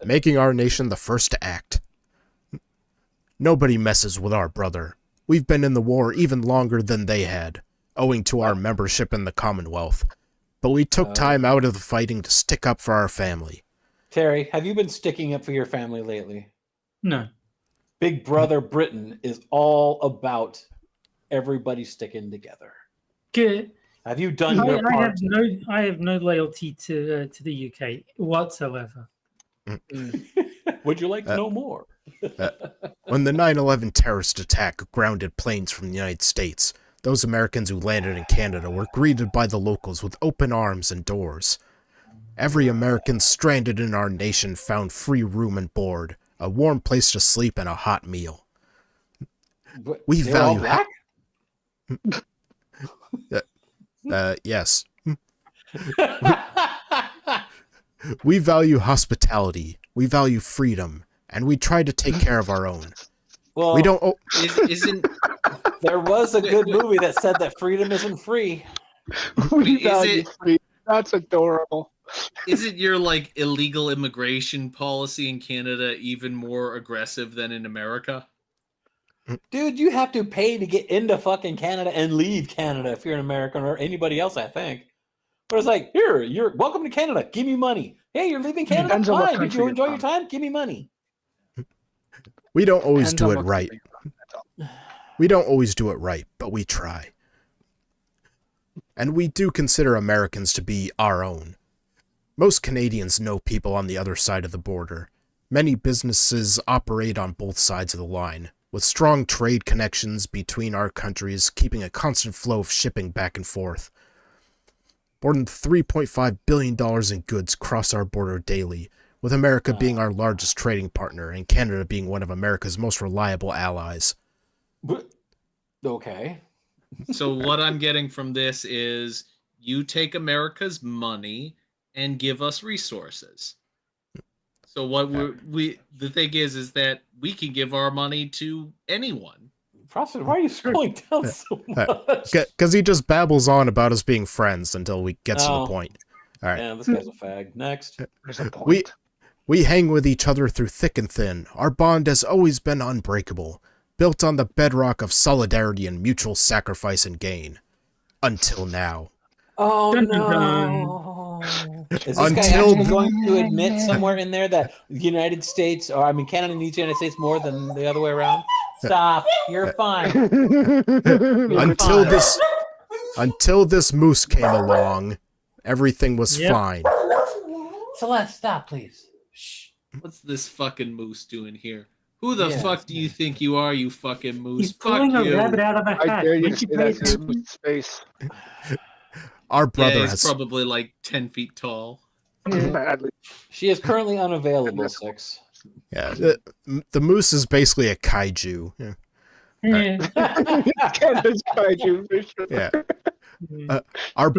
making our nation the first to act. Nobody messes with our brother. We've been in the war even longer than they had, owing to our membership in the Commonwealth. But we took time out of the fighting to stick up for our family. Terry, have you been sticking up for your family lately? No. Big Brother Britain is all about everybody sticking together. Good. Have you done your part? I have no loyalty to the UK whatsoever. Would you like to know more? When the 9/11 terrorist attack grounded planes from the United States, those Americans who landed in Canada were greeted by the locals with open arms and doors. Every American stranded in our nation found free room and board, a warm place to sleep, and a hot meal. We They're all value black? yes. We value hospitality, we value freedom, and we try to take care of our own. Well, We don't Isn't there was a good movie that said that freedom isn't free. We Is value it- freedom. That's adorable. isn't your like illegal immigration policy in Canada even more aggressive than in America? Dude, you have to pay to get into fucking Canada and leave Canada if you're an American or anybody else, I think. But it's like, here, you're welcome to Canada. Give me money. Hey, you're leaving Canada? Depends on what Fine. Did country you you're enjoy your from. time? Give me money. we don't always Depends do on it what right. country you're from, that's all. We don't always do it right, but we try. And we do consider Americans to be our own. Most Canadians know people on the other side of the border. Many businesses operate on both sides of the line, with strong trade connections between our countries, keeping a constant flow of shipping back and forth. More than $3.5 billion in goods cross our border daily, with America being our largest trading partner and Canada being one of America's most reliable allies. But, okay. So what I'm getting from this is you take America's money and give us resources. So what we the thing is that we can give our money to anyone. Frosted, why are you scrolling down so much? Because he just babbles on about us being friends until we get to the Oh. point. All right. Yeah, this guy's a fag. Next. There's a point. We hang with each other through thick and thin. Our bond has always been unbreakable, built on the bedrock of solidarity and mutual sacrifice and gain. Until now. Oh Dun, dun, no! Is this guy Until- actually going to admit somewhere in there that the United States, or I mean, Canada needs the United States more than the other way around? Stop! You're fine. Until fine. until this moose came along, everything was Yep. fine. Celeste, stop, please. Shh. What's this fucking moose doing here? Who the Yes, fuck do you think you are, you fucking moose? He's Fuck pulling a you. rabbit out of a I hat. dare you to Make you say pay that to attention. his face. Our Yeah, brother he's has probably like 10 feet tall. Yeah. Badly. She is currently unavailable, Six. the moose is basically a kaiju. Yeah. Yeah. Canada's kaiju for sure. Yeah. Our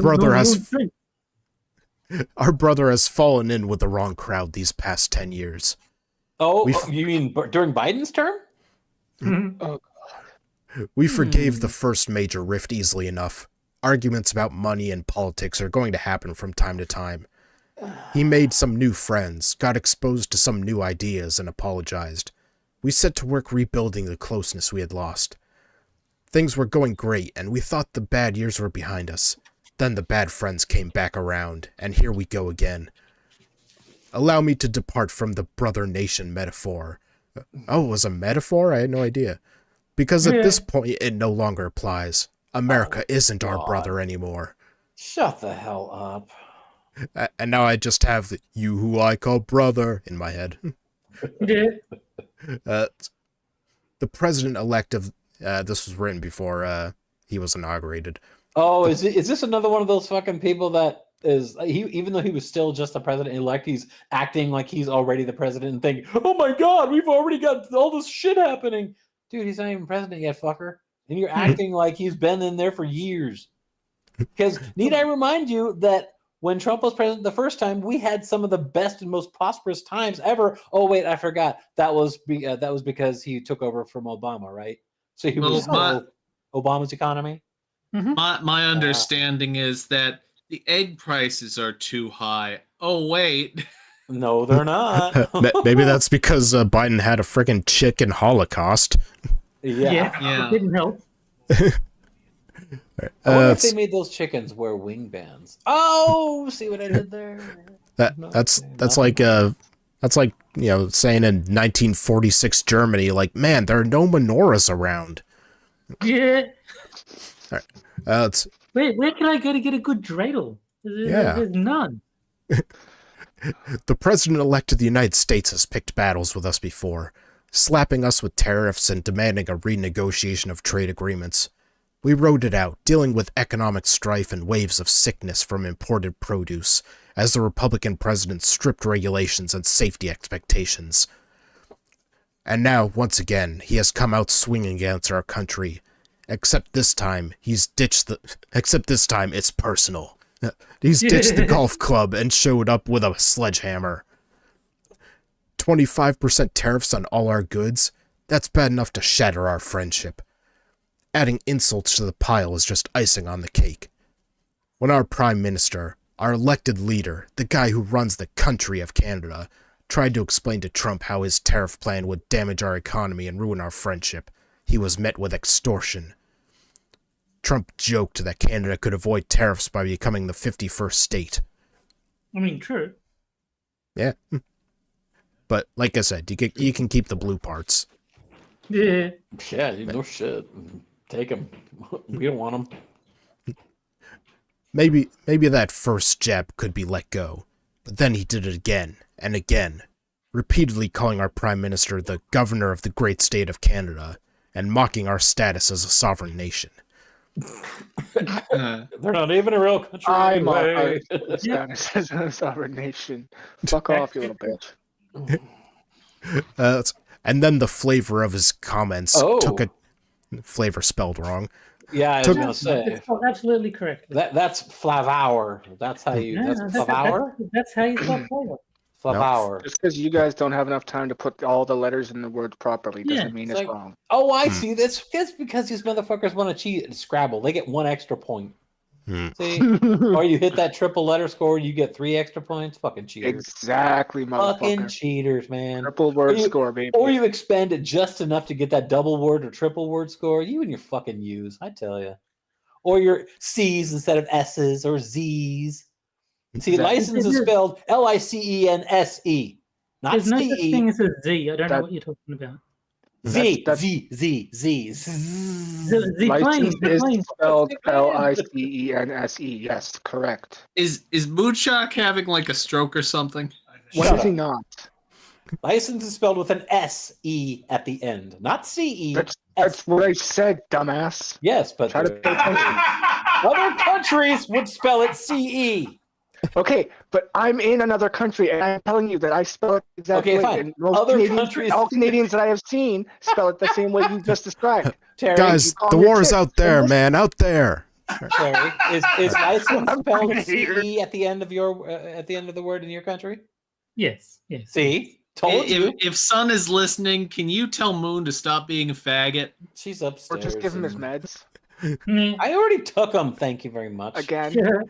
brother has fallen in with the wrong crowd these past 10 years. Oh, We've- you mean during Biden's term? Mhm. We forgave the first major rift easily enough. Arguments about money and politics are going to happen from time to time. He made some new friends, got exposed to some new ideas, and apologized. We set to work rebuilding the closeness we had lost. Things were going great, and we thought the bad years were behind us. Then the bad friends came back around, and here we go again. Allow me to depart from the brother nation metaphor. Oh, it was a metaphor? I had no idea. Because at Yeah. this point, it no longer applies. America isn't our God. brother anymore. Shut the hell up. And now I just have the "you who I call brother" in my head. Yeah. The president-elect of... this was written before he was inaugurated. Oh, is this another one of those fucking people that is even though he was still just the president-elect, he's acting like he's already the president and thinking, "Oh my god, we've already got all this shit happening." Dude, he's not even president yet, fucker. And you're acting like he's been in there for years. Because need I remind you that when Trump was president the first time, we had some of the best and most prosperous times ever. Oh wait, I forgot. That was because he took over from Obama, right? So he was Obama's economy. My understanding is that the egg prices are too high. Oh, wait. No, they're not. Maybe that's because Biden had a friggin' chicken holocaust. Yeah. It didn't help. I wonder if That's- they made those chickens wear wing bands. Oh, see what I did there? that's like saying in 1946 Germany, like, man, there are no menorahs around. Yeah. It's Where can I go to get a good dreidel? Yeah. There's none. The president-elect of the United States has picked battles with us before, slapping us with tariffs and demanding a renegotiation of trade agreements. We rode it out, dealing with economic strife and waves of sickness from imported produce, as the Republican president stripped regulations and safety expectations. And now, once again, he has come out swinging against our country. Except this time, except this time, it's personal. He's ditched the golf club and showed up with a sledgehammer. 25% tariffs on all our goods? That's bad enough to shatter our friendship. Adding insults to the pile is just icing on the cake. When our Prime Minister, our elected leader, the guy who runs the country of Canada, tried to explain to Trump how his tariff plan would damage our economy and ruin our friendship, he was met with extortion. Trump joked that Canada could avoid tariffs by becoming the 51st state. I mean, true. Yeah. But, like I said, you can keep the blue parts. Yeah. Yeah, no shit. Take them. We don't want them. Maybe that first jab could be let go. But then he did it again and again, repeatedly calling our Prime Minister the Governor of the great state of Canada and mocking our status as a sovereign nation. They're not even a real country. I'm anyway. a status as a sovereign nation. Fuck off, you little bitch. And then the flavor of his comments took a flavor spelled wrong. Yeah, I was gonna say It's absolutely correct. that's flavor. That's how you. Yeah, that's flavor. That's how you spell flavor. Flavor. Just because you guys don't have enough time to put all the letters in the word properly doesn't Yeah, mean it's it's like- wrong. Oh, I see. That's because these motherfuckers want to cheat at Scrabble. They get 1 extra point. See, or you hit that triple letter score, you get 3 extra points. Fucking cheaters. Exactly, Fucking motherfucker. cheaters, man. Triple word Or you- score, baby. Or you expand it just enough to get that double word or triple word score. You and your fucking U's, I tell you. Or your C's instead of S's or Z's. See, Exactly. license is spelled License, not There's no such CE. thing as a Z. I don't know That- what you're talking about. Z, That's- Z, Z, Z. The License plane. is spelled License. Yes, correct. Is Moonshock having like a stroke or something? What Shut is he up. not? License is spelled with an SE at the end, not CE. That's what I said, dumbass. Yes, but Try to pay attention. other countries would spell it CE. Okay, but I'm in another country, and I'm telling you that I spell it exactly. Okay, fine. And most Other countries- all Canadians that I have seen spell it the same way you just described. Terry, Guys, call the me a war is tit. out there, man, out there. Terry, is license I'm spelled fucking here. CE at the end of your at the end of the word in your country? Yes, yes. See, told you. If Sun is listening, can you tell Moon to stop being a faggot? She's Or upstairs. just give him his and- meds Mm, I already took them. Thank you very much. again. yeah.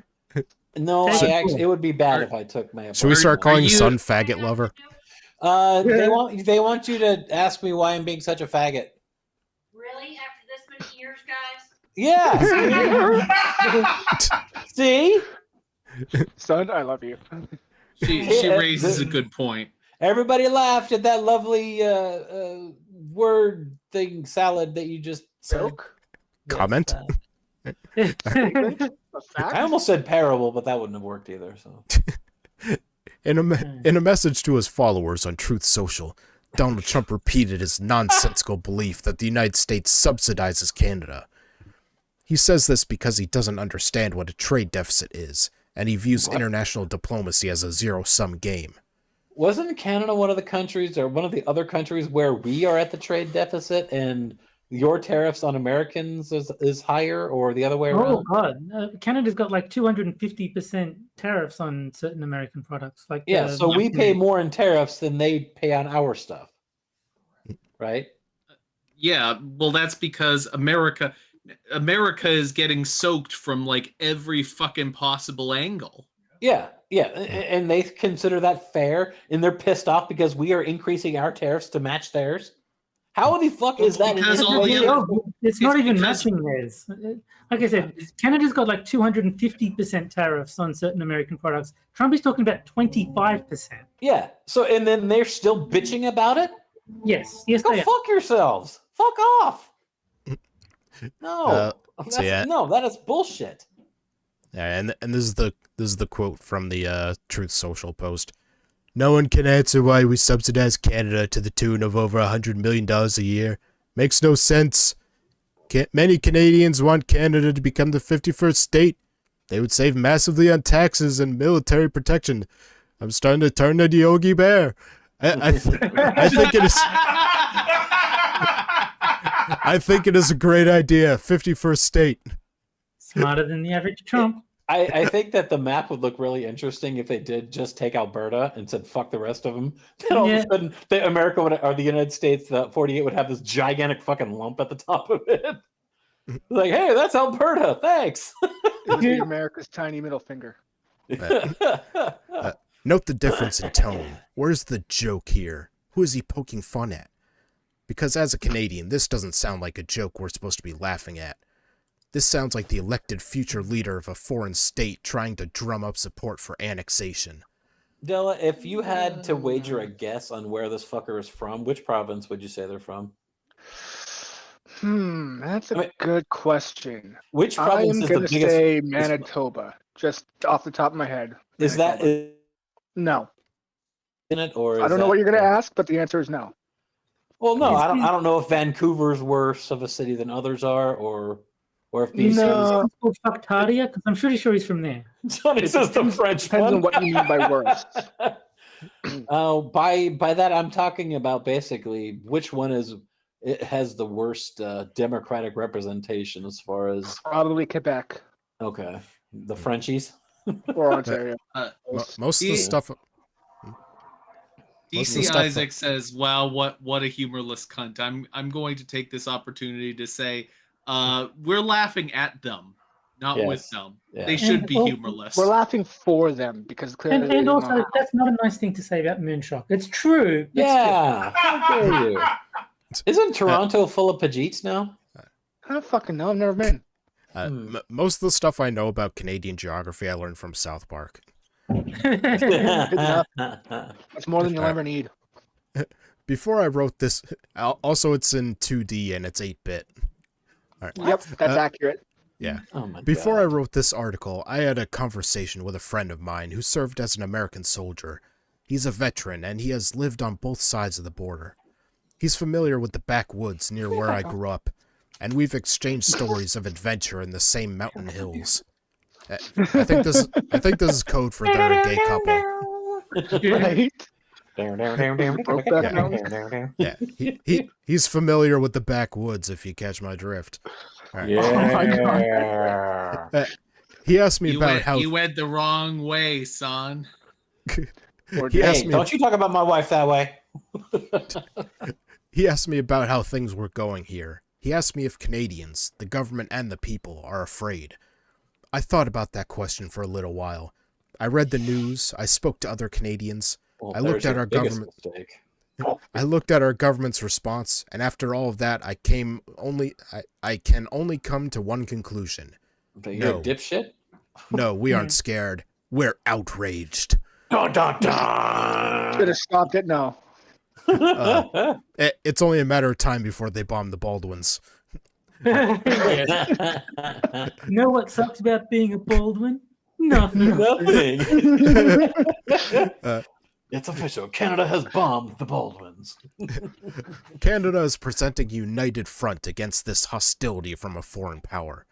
No, Take it. it would be bad if I took my. Should we start Are calling you- Sun faggot lover? They want you to ask me why I'm being such a faggot. Really? After this many years, guys? Yeah. See? Son, I love you. She Yeah, raises a good point. Everybody laughed at that lovely word thing salad that you just said. Joke? Yes, Comment? A fact? I almost said parable, but that wouldn't have worked either. So In a message to his followers on Truth Social, Donald Trump repeated his nonsensical belief that the United States subsidizes Canada. He says this because he doesn't understand what a trade deficit is, and he views international diplomacy as a zero-sum game. wasn't Canada one of the countries or one of the other countries where we are at the trade deficit and your tariffs on Americans is higher, or the other way Oh around? God, Canada's got like 250% tariffs on certain American products. Like Yeah, so we pay more in tariffs than they pay on our stuff, right? Yeah, well, that's because America is getting soaked from like every fucking possible angle. Yeah, and they consider that fair, and they're pissed off because we are increasing our tariffs to match theirs. How the fuck is that? Because all the other- It's not even because- matching theirs. Like I said, Canada's got like 250% tariffs on certain American products. Trump is talking about 25%. Yeah. So and then they're still bitching about it. Yes, Go they are. fuck yourselves. Fuck off. No. so yeah. No, that is bullshit. Yeah, and this is the quote from the Truth Social post. No one can answer why we subsidize Canada to the tune of over $100 million a year. Makes no sense. Many Canadians want Canada to become the 51st state. They would save massively on taxes and military protection. I'm starting to turn into Yogi Bear. I think it is. I think it is a great idea. 51st state. Smarter than the average Trump. I think that the map would look really interesting if they did just take Alberta and said fuck the rest of them. Then all of a sudden, America would, or the United States, the 48 would have this gigantic fucking lump at the top of it. Like, hey, that's Alberta. Thanks. It would be America's tiny middle finger. Note the difference in tone. Where's the joke here? Who is he poking fun at? Because as a Canadian, this doesn't sound like a joke we're supposed to be laughing at. This sounds like the elected future leader of a foreign state trying to drum up support for annexation. Della, if you had to wager a guess on where this fucker is from, which province would you say they're from? That's a good question. Which I province am is the going to biggest? say Manitoba, just off the top of my head. Is that Manitoba. No. in it, or I don't know what you're going to ask, but the answer is no. Well, no, I don't know if Vancouver's worse of a city than others are, or if BC No. It's called Factaria, because I'm pretty sure he's from there. Johnny says the French Depends one. on what you mean by worse. Oh, by that I'm talking about basically which one it has the worst democratic representation as far as Probably Quebec okay, the Frenchies. or Ontario. Most of the stuff. Most of the DC stuff- Isaac says, "Wow, what a humorless cunt." I'm going to take this opportunity to say, we're laughing at them, not with Yes. them. Yeah. They should be And- humorless. We're laughing for them because clearly. And also, that's not a nice thing to say about Moonshock. It's true. It's Yeah, how dare you? Isn't Toronto full of Pajeets now? I don't fucking know. I've never been. Most of the stuff I know about Canadian geography I learned from South Park. enough. It's more than you'll ever need. Before I wrote this, also it's in 2D and it's 8-bit. All right. Yep, that's accurate. Yeah. Oh my Before God. I wrote this article, I had a conversation with a friend of mine who served as an American soldier. He's a veteran and he has lived on both sides of the border. He's familiar with the backwoods near where I grew up, and we've exchanged stories of adventure in the same mountain hills. I think this is code for they're a gay couple. Right? Yeah. Yeah, he's familiar with the backwoods, if you catch my drift. All right. Yeah. He asked me you about went, how you went the wrong way, son. he asked Hey, me don't you talk about my wife that way. he asked me about how things were going here. He asked me if Canadians, the government and the people, are afraid. I thought about that question for a little while. I read the news, I spoke to other Canadians, Well, I looked there's at your our biggest government. mistake. I looked at our government's response, and after all of that, I can only come to one conclusion. But you're No. a dipshit. No, we aren't scared. We're outraged. Dun, dun, dun. Should have stopped it. No. It's only a matter of time before they bomb the Baldwins. You know what sucks about being a Baldwin? Nothing. Nothing. Uh, It's official. Canada has bombed the Baldwins. Canada is presenting a united front against this hostility from a foreign power.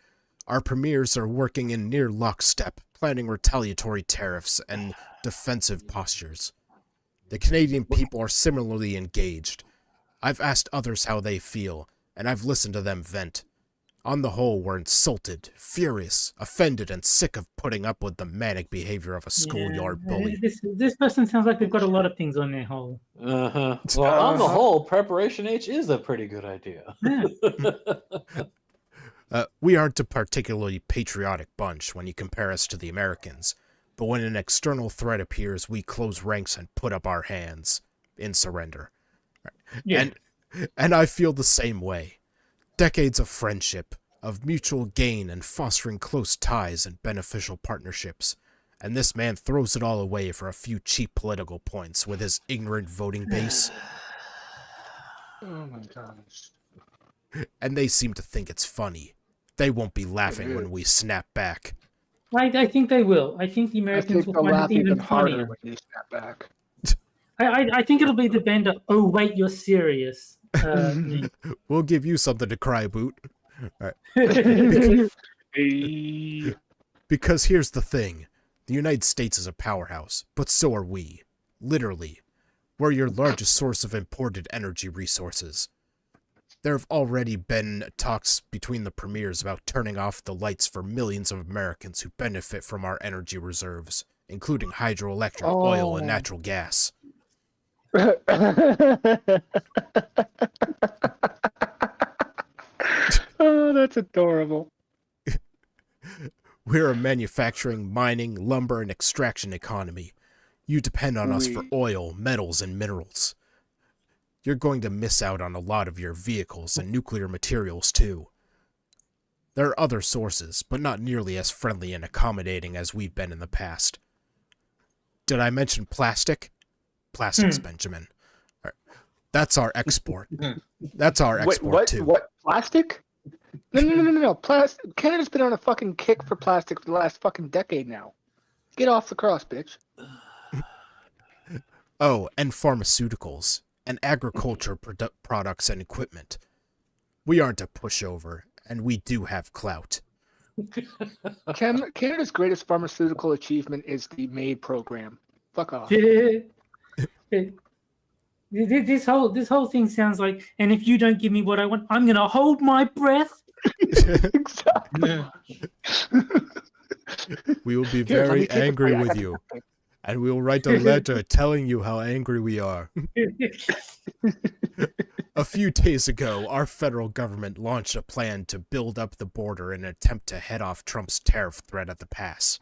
Our premiers are working in near lockstep, planning retaliatory tariffs and defensive postures. The Canadian people are similarly engaged. I've asked others how they feel, and I've listened to them vent. On the whole, we're insulted, furious, offended, and sick of putting up with the manic behavior of a schoolyard bully. This person sounds like they've got a lot of things on their whole. Uh-huh. Well, on the whole, Preparation H is a pretty good idea. Yeah. We aren't a particularly patriotic bunch when you compare us to the Americans, but when an external threat appears, we close ranks and put up our hands in surrender. Yeah. And I feel the same way. Decades of friendship, of mutual gain and fostering close ties and beneficial partnerships, and this man throws it all away for a few cheap political points with his ignorant voting base, Oh my gosh. and they seem to think it's funny. They won't be laughing when we snap back. I think they will. I think the I Americans think will they'll find laugh it even even harder funnier. when you snap back. I think it'll be the Bender. Oh wait, you're serious. Meme. We'll give you something to cry about. Hey. Because here's the thing. The United States is a powerhouse, but so are we. Literally. We're your largest source of imported energy resources. There have already been talks between the premiers about turning off the lights for millions of Americans who benefit from our energy reserves, including hydroelectric, oil, and natural gas. Oh, that's adorable. We're a manufacturing, mining, lumber, and extraction economy. You depend on us for oil, metals, and minerals. You're going to miss out on a lot of your vehicles and nuclear materials, too. There are other sources, but not nearly as friendly and accommodating as we've been in the past. Did I mention plastic? Plastics, Benjamin. All right. That's our export. That's our export, too. What? Plastic? No. Plastic. Canada's been on a fucking kick for plastic for the last fucking decade now. Get off the cross, bitch. Oh, and pharmaceuticals, and agriculture products and equipment. We aren't a pushover, and we do have clout. Canada's greatest pharmaceutical achievement is the MAID program. Fuck off. This whole thing sounds like, and if you don't give me what I want, I'm gonna hold my breath. Exactly. We will be Here, let me very take a angry bite. I with got you, and we will write a letter telling you how angry we are. A few days ago, our federal government launched a plan to build up the border in an attempt to head off Trump's tariff threat at the pass.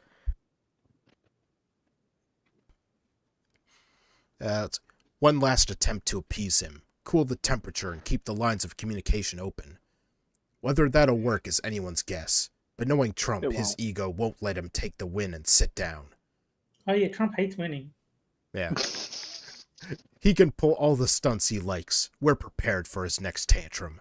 It's one last attempt to appease him, cool the temperature, and keep the lines of communication open. Whether that'll work is anyone's guess, but knowing Trump, It his won't. ego won't let him take the win and sit down. Oh yeah, Trump hates winning. Yeah. He can pull all the stunts he likes. We're prepared for his next tantrum.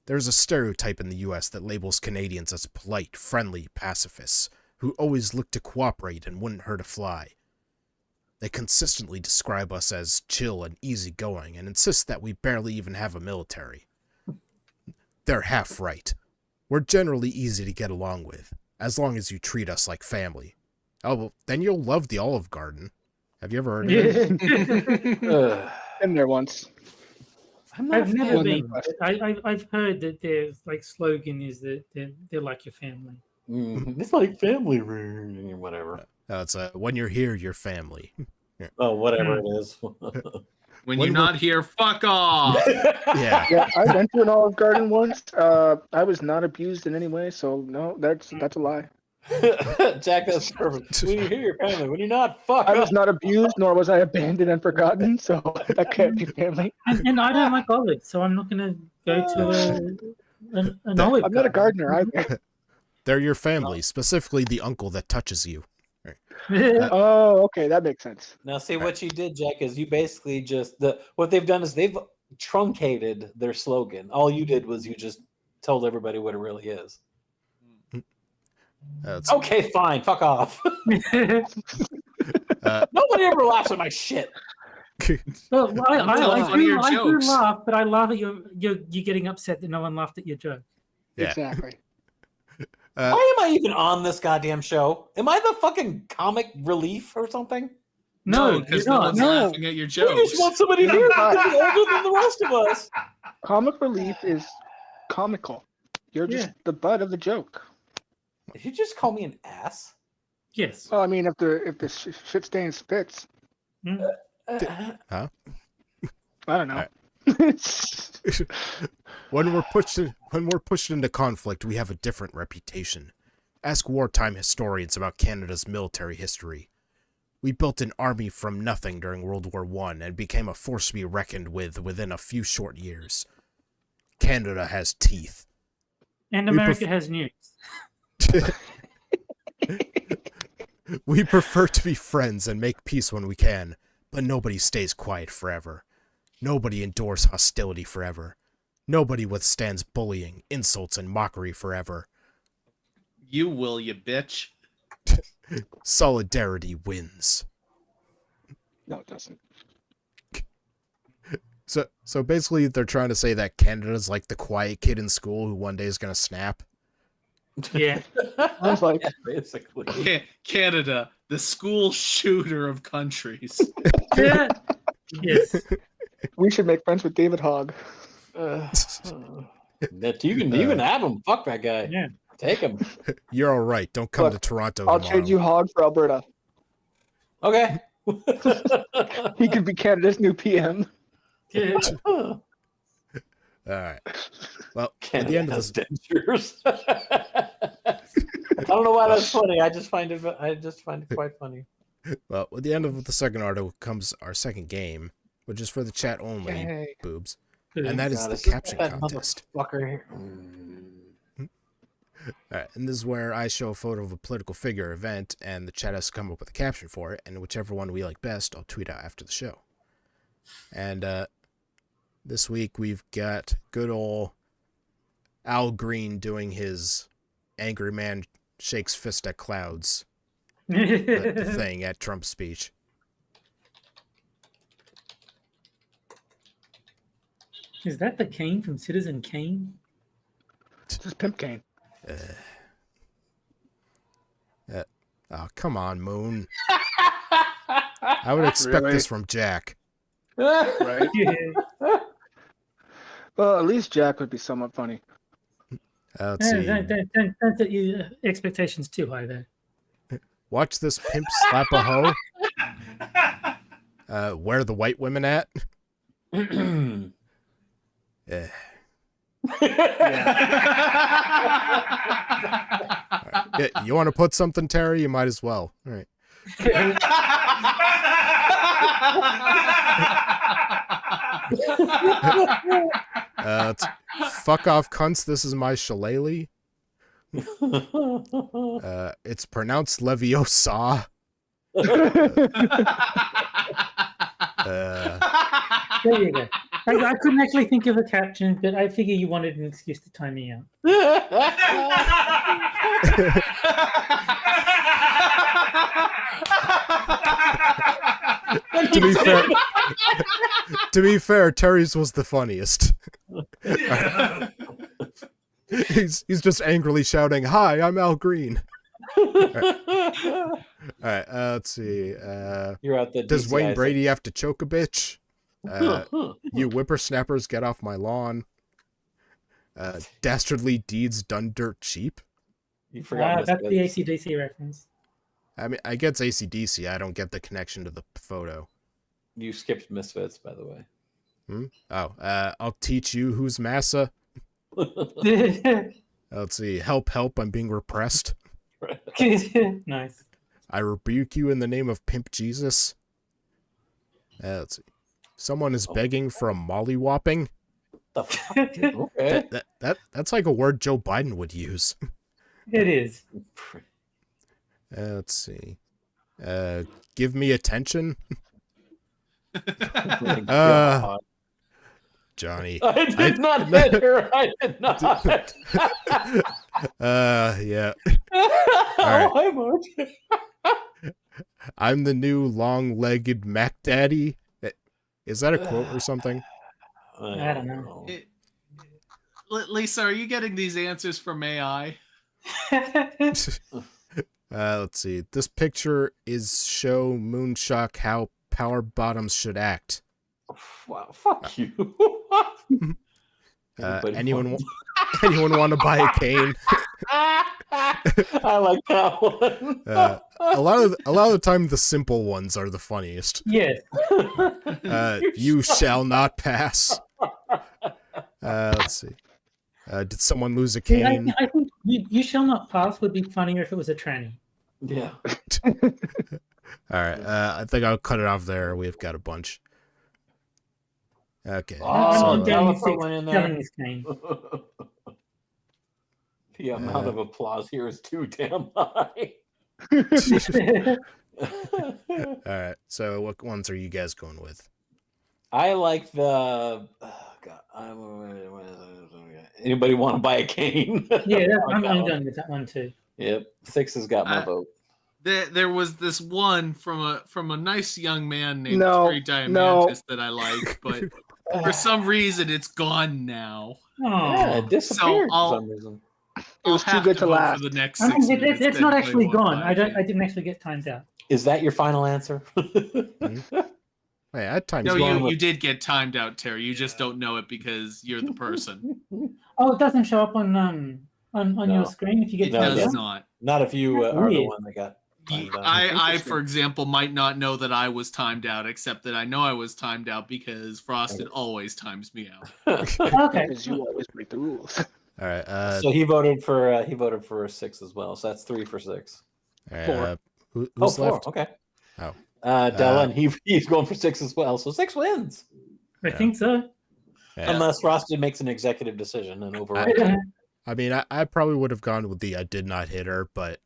There's a stereotype in the US that labels Canadians as polite, friendly pacifists, who always look to cooperate and wouldn't hurt a fly. They consistently describe us as chill and easygoing and insist that we barely even have a military. They're half right. We're generally easy to get along with, as long as you treat us like family. Oh, well, then you'll love the Olive Garden. Have you ever heard of it? Been there once. I'm not a I've never fan. been. I've heard that their like slogan is that they're like your family. It's like family reunion or whatever. It's when you're here, you're family. Oh, whatever it is. When you're not here, fuck off. Yeah. Yeah, I went to an Olive Garden once. I was not abused in any way, so no, that's a lie. Jack, that's perfect. When you're here, your family. When you're not, fuck I up. was not abused, nor was I abandoned and forgotten, so that can't be family. And I don't like olives, so I'm not gonna go to an olive. I'm not a garden. gardener either. They're your family, specifically the uncle that touches you. Oh, okay, that makes sense. Now, see what you did, Jack, is you basically just what they've done is they've truncated their slogan. All you did was you just told everybody what it really is. Okay, fine, fuck off. Nobody ever laughs at my shit. Well, I funny your do jokes. laugh, but I laugh at you're getting upset that no one laughed at your joke. Yeah. Exactly. Why am I even on this goddamn show? Am I the fucking comic relief or something? No, because you're no not. one's No. laughing at your We jokes. just want somebody here that's older than the rest of us. Comic relief is comical. You're just the butt of the joke. Did you just call me an ass? Yes. Well, I mean, if the shit stain spits, Huh? I don't know. When we're pushed into conflict, we have a different reputation. Ask wartime historians about Canada's military history. We built an army from nothing during World War I and became a force to be reckoned with within a few short years. Canada has teeth. And We America has news. We prefer to be friends and make peace when we can, but nobody stays quiet forever. Nobody endures hostility forever. Nobody withstands bullying, insults, and mockery forever. You will, you bitch. Solidarity wins. No, it doesn't. So basically, they're trying to say that Canada's like the quiet kid in school who one day is gonna snap. Yeah. I was like, basically. Canada, the school shooter of countries. Yeah. Yes. we should make friends with David Hogg. That you can have him. Fuck that guy. Yeah. Take him. You're all right. Don't come Look, to Toronto I'll tomorrow. trade you Hogg for Alberta. Okay. He could be Canada's new PM. Yeah. All right. Well, at the end of this, dentures. I don't know why that's funny. I just find it quite funny. well, at the end of the second article comes our second game, which is for the chat only, Yay. boobs, and that is God, the this is caption that contest. motherfucker here. All right, and this is where I show a photo of a political figure or event, and the chat has to come up with a caption for it, and whichever one we like best, I'll tweet out after the show. And this week we've got good old Al Green doing his angry man shakes fist at clouds thing at Trump's speech. Is that the Kane from Citizen Kane? This is Pimp Kane. Oh, come on, Moon. I would expect Really? this from Jack. Right? Yeah. Well, at least Jack would be somewhat funny. Let's see. Don't set your expectations too high there. Watch this pimp slap a hoe. Where are the white women at? Yeah. Yeah, you want to put something, Terry? You might as well. All right. Fuck off, cunts. This is my shillelagh. It's pronounced Leviosa. There you go. I couldn't actually think of a caption, but I figure you wanted an excuse to time me out. To be fair, Terry's was the funniest. He's just angrily shouting, "Hi, I'm Al Green." All right, let's see. You're at the Does Wayne DCI Brady have to choke a bitch? You whippersnappers, get off my lawn. Dastardly deeds done dirt cheap. You forgot That's the Misfits. AC/DC reference. I mean, I get AC/DC. I don't get the connection to the photo. You skipped Misfits, by the way. Oh, I'll teach you who's massa. Let's see. Help, help, I'm being repressed. Nice. I rebuke you in the name of Pimp Jesus. Let's see. Someone is begging for a mollywhopping. The fuck? Okay. That's like a word Joe Biden would use. It is. Let's see. Give me attention. God. Johnny. I did not hit her. I did not. Yeah. Oh, hi, Mark. I'm the new long-legged Mac Daddy. Is that a quote or something? I don't know. Lisa, are you getting these answers from AI? Let's see. This picture is show Moonshock how power bottoms should act. Wow, fuck you. Anyone want to buy a cane? I like that one. A lot of the time, the simple ones are the funniest. Yes. You shall not pass. Let's see. Did someone lose a cane? I think you shall not pass would be funnier if it was a tranny. Yeah. All right. I think I'll cut it off there. We've got a bunch. Okay. Oh, so, California in there. Selling this cane. The amount of applause here is too damn high. all right. So, what ones are you guys going with? I like the. Oh God, anybody want to buy a cane? Yeah, I'm going with that one too. Yep, 6 has got my vote. There was this one from a nice young man named No, Terry Diamantis that I like, but for some reason it's gone now. Yeah, it disappeared So for some reason. It was too good to vote last. for the next I 6 mean, minutes. it's then not play actually one gone. live I game. didn't actually get timed out. Is that your final answer? Hey, I timed No, you. you did get timed out, Terry. You just don't know it because you're the person. Oh, it doesn't show up on your screen if you get It timed does out? not. Not if you That's are the weird. one that got timed out. I, for example, might not know that I was timed out, except that I know I was timed out because Frosted always times me out. Okay. Because you always break the rules. All right. So he voted for 6 as well. So that's 3 for 6. All right, 4. Who's 4. left? Okay. Oh. Della, and he's going for 6 as well. So 6 wins. I think so. Yeah. Unless Frosted makes an executive decision and overrides it. I mean, I probably would have gone with the I did not hit her, but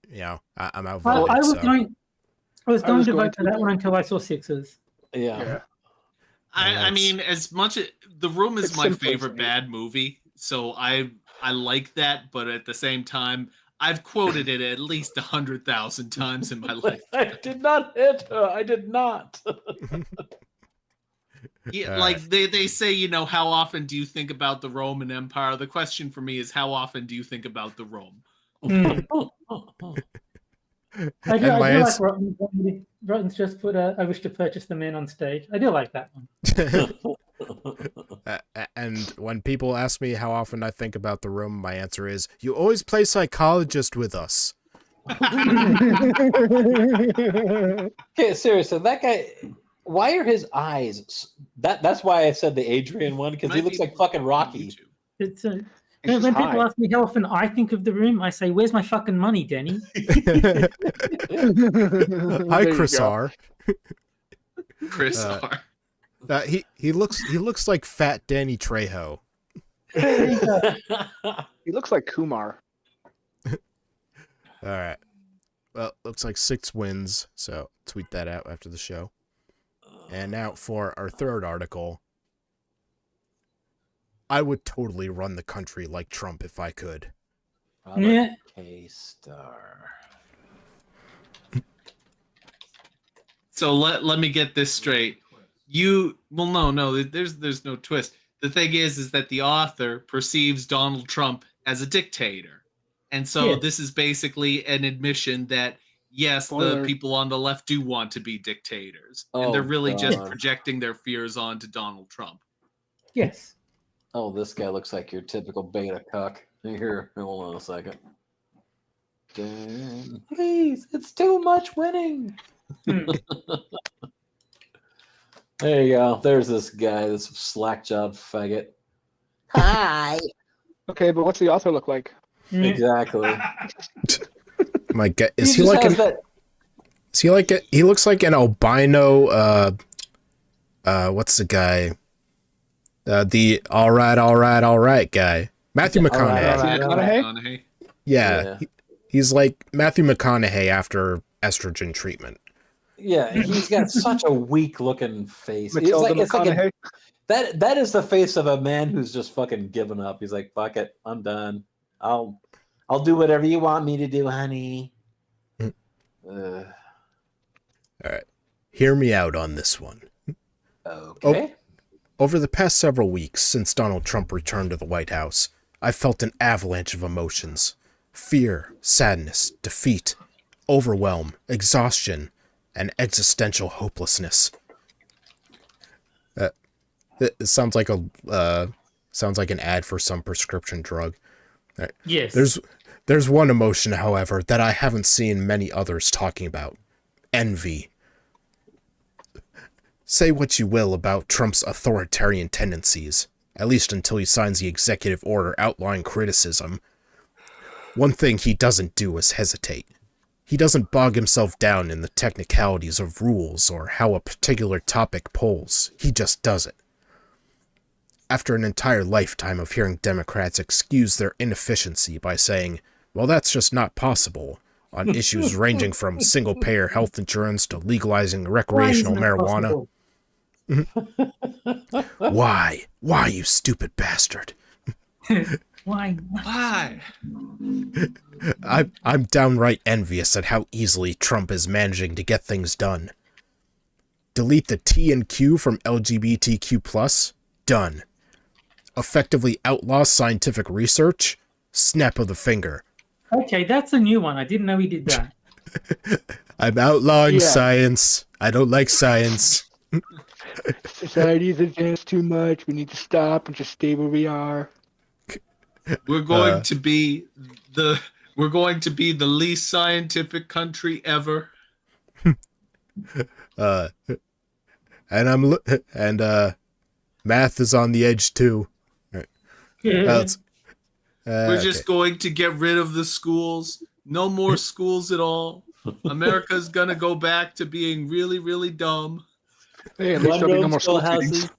I'm Well, outvoted. I was so. going to going vote for to- that one until I saw 6s. Yeah. I mean, as much as The Room is It's my simple favorite for me. bad movie, so I like that, but at the same time, I've quoted it at least 100,000 times in my life. I did not hit her. I did not. Yeah, like they say, how often do you think about the Roman Empire? The question for me is, how often do you think about the Rome? I do my like ans- Rotten's just put I wish to purchase the man on stage. I do like that one. And when people ask me how often I think about the room, my answer is, you always play psychologist with us. Okay, seriously, that guy. Why are his eyes? That's why I said the Adrian one, because he looks like fucking Rocky. It's It's when just people high. ask me how often I think of the room, I say, "Where's my fucking money, Denny?" Hi, There you Chris go. R. Chris Uh, R. He looks like Fat Danny Trejo. He looks like Kumar. All right. Well, looks like 6 wins, so tweet that out after the show. And now for our third article. I would totally run the country like Trump if I could. Yeah. K-Star. So let me get this straight. No, there's no twist. The thing is that the author perceives Donald Trump as a dictator. And so Yeah. this is basically an admission that yes, Spoiler. the people on the left do want to be dictators. Oh, and they're really just God. projecting their fears onto Donald Trump. Yes. Oh, this guy looks like your typical beta cuck. Here, hold on a second. Damn. Please, it's too much winning. Hmm. There you go. There's this guy, this slack job faggot. Hi. Okay, but what's the author look like? Yeah. Exactly. My God, is he just like has an? that? Is he like he looks like an albino? What's the guy? The all right guy. Matthew Yeah, McConaughey. all right. McConaughey. Yeah, Yeah. he's like Matthew McConaughey after estrogen treatment. Yeah, he's got such a weak looking face. Matilda It's like McConaughey. that is the face of a man who's just fucking given up. He's like, fuck it, I'm done. I'll do whatever you want me to do, honey. Mm. All right, hear me out on this one. Okay. Over the past several weeks since Donald Trump returned to the White House, I've felt an avalanche of emotions. Fear, sadness, defeat, overwhelm, exhaustion, and existential hopelessness. It sounds like an ad for some prescription drug. Yes. There's one emotion, however, that I haven't seen many others talking about. Envy. Say what you will about Trump's authoritarian tendencies, at least until he signs the executive order outlawing criticism. One thing he doesn't do is hesitate. He doesn't bog himself down in the technicalities of rules or how a particular topic polls. He just does it. After an entire lifetime of hearing Democrats excuse their inefficiency by saying, well, that's just not possible, on issues ranging from single-payer health insurance to legalizing recreational marijuana. Why? Why, you stupid bastard? Why not? Why? I'm downright envious at how easily Trump is managing to get things done. Delete the T and Q from LGBTQ+? Done. Effectively outlaw scientific research? Snap of the finger. Okay, that's a new one. I didn't know he did that. I'm outlawing Yeah. science. I don't like science. Society's advanced too much. We need to stop and just stay where we are. We're going to be the least scientific country ever. And math is on the edge too. Yeah. We're just going to get rid of the schools. No more schools at all. America's gonna go back to being really, really dumb. Hey, at least One there'll be no room more school schoolhouses, shootings.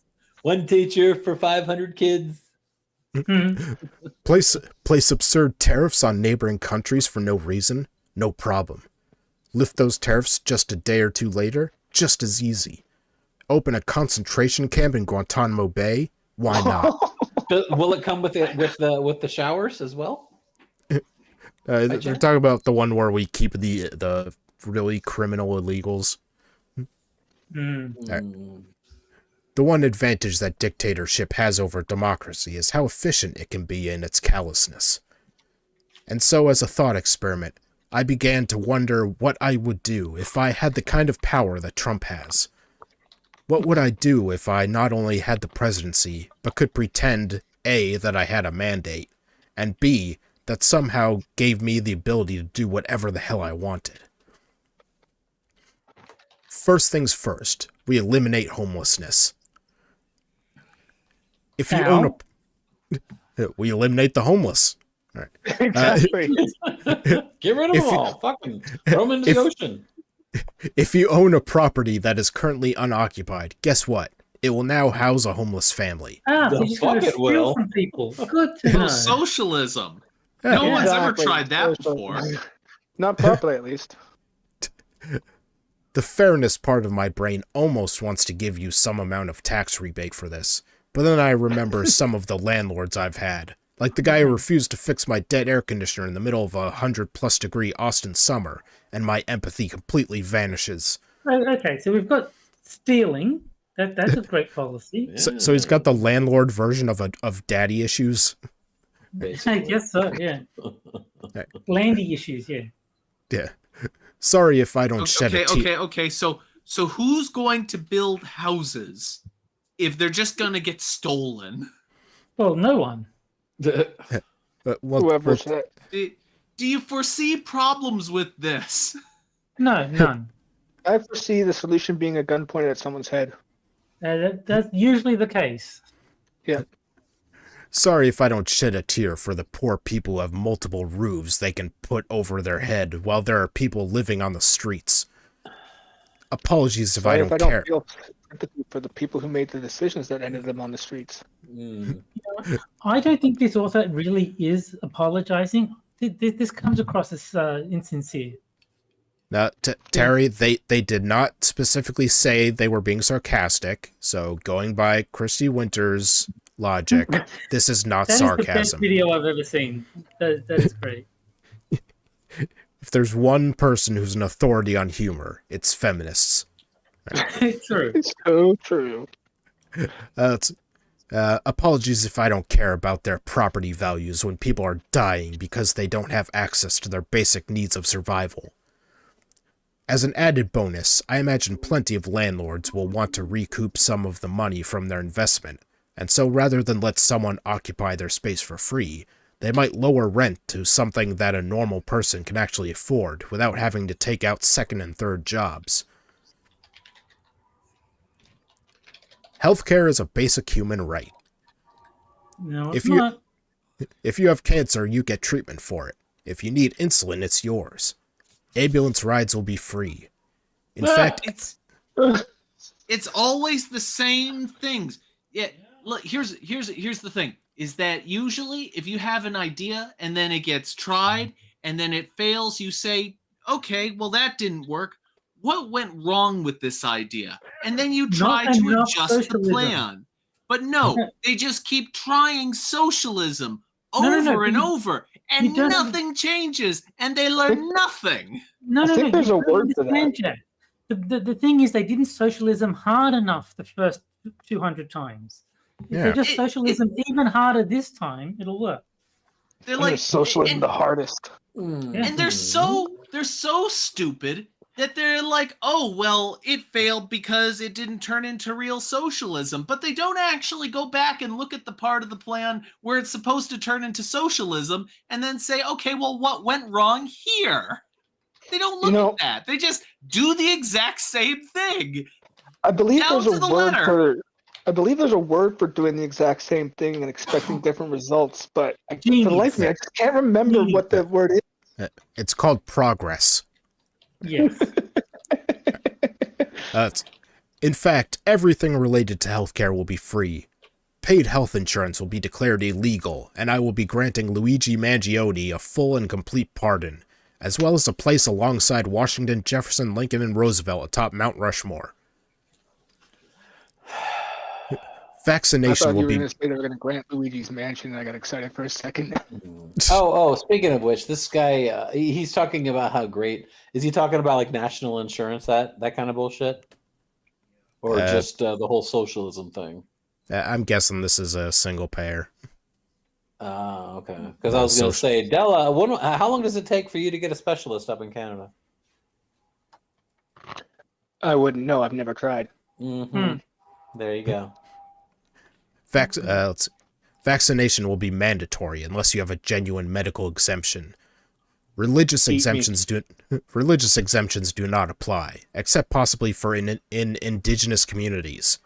one teacher for 500 kids. Mhm. Place absurd tariffs on neighboring countries for no reason? No problem. Lift those tariffs just a day or two later? Just as easy. Open a concentration camp in Guantanamo Bay? Why not? Will it come with the showers as well? They're talking about the one where we keep the really criminal illegals. Mm. The one advantage that dictatorship has over democracy is how efficient it can be in its callousness. And so, as a thought experiment, I began to wonder what I would do if I had the kind of power that Trump has. What would I do if I not only had the presidency, but could pretend, A, that I had a mandate, and B, that somehow gave me the ability to do whatever the hell I wanted? First things first, we eliminate homelessness. If you own we eliminate the homeless. All right. Exactly. Get rid of If them you- all. Fucking throw them into the ocean. If you own a property that is currently unoccupied, guess what? It will now house a homeless family. Ah, The so you're going fuck to it steal will. from people. Good to know. Socialism. Yeah. No one's ever Exactly. tried that before. Not properly, at least. The fairness part of my brain almost wants to give you some amount of tax rebate for this, but then I remember some of the landlords I've had. Like the guy who refused to fix my dead air conditioner in the middle of a 100+ degree Austin summer, and my empathy completely vanishes. Okay, so we've got stealing. That's a great policy. So he's got the landlord version of daddy issues. I Basically. guess so, yeah. Right. Landy issues, yeah. Yeah. Sorry if I don't shed a tear. Okay. So who's going to build houses if they're just gonna get stolen? Well, no one. Whoever's that. Do you foresee problems with this? No, none. I foresee the solution being a gun pointed at someone's head. That's usually the case. Sorry if I don't shed a tear for the poor people who have multiple roofs they can put over their head while there are people living on the streets. Apologies if I Sorry don't care. feel sympathy for the people who made the decisions that ended them on the streets. I don't think this author really is apologizing. This comes across as insincere. Now, Terry, they did not specifically say they were being sarcastic, so going by Christy Winter's logic, this is not That is the best sarcasm. video I've ever seen. That is great. If there's one person who's an authority on humor, it's feminists. True. It's so true. Apologies if I don't care about their property values when people are dying because they don't have access to their basic needs of survival. As an added bonus, I imagine plenty of landlords will want to recoup some of the money from their investment, and so rather than let someone occupy their space for free, they might lower rent to something that a normal person can actually afford without having to take out second and third jobs. Healthcare is a basic human right. No, it's If you- not. If you have cancer, you get treatment for it. If you need insulin, it's yours. Ambulance rides will be free. In fact, It's always the same things. Yeah, look, here's the thing is that usually if you have an idea and then it gets tried and then it fails, you say, "Okay, well that didn't work. What went wrong with this idea?" And then you try Not to enough adjust the socialism. plan. But no, they just keep trying socialism over but and you- over, and you don't- nothing changes, and they learn nothing. No, I no, think no. there's you a don't word for that. understand, Jack. The thing is, they didn't socialism hard enough the first 200 times. If Yeah. they just It- socialism even harder this time, it'll work. They're And like there's socialism and- the hardest. and they're so stupid that they're like, oh well, it failed because it didn't turn into real socialism. But they don't actually go back and look at the part of the plan where it's supposed to turn into socialism and then say, okay, well, what went wrong here? They don't look at that. They just do the exact same thing. I believe Down there's to a the word letter. for. I believe there's a word for doing the exact same thing and expecting different results, but for the life of me, I just can't remember what the word is. It's called progress. Yes. In fact, everything related to healthcare will be free. Paid health insurance will be declared illegal, and I will be granting Luigi Mangione a full and complete pardon, as well as a place alongside Washington, Jefferson, Lincoln, and Roosevelt atop Mount Rushmore. I Vaccination thought you will were be... going to say they were going to grant Luigi's Mansion, and I got excited for a second. Oh, speaking of which, this guy, he's talking about how great. Is he talking about like national insurance, that kind of bullshit? Or just the whole socialism thing? I'm guessing this is a single payer. Okay. Because I was going to say, Della, how long does it take for you to get a specialist up in Canada? I wouldn't know. I've never tried. There you go. Vaccination will be mandatory unless you have a genuine medical exemption. Religious exemptions do not apply, except possibly for in indigenous communities.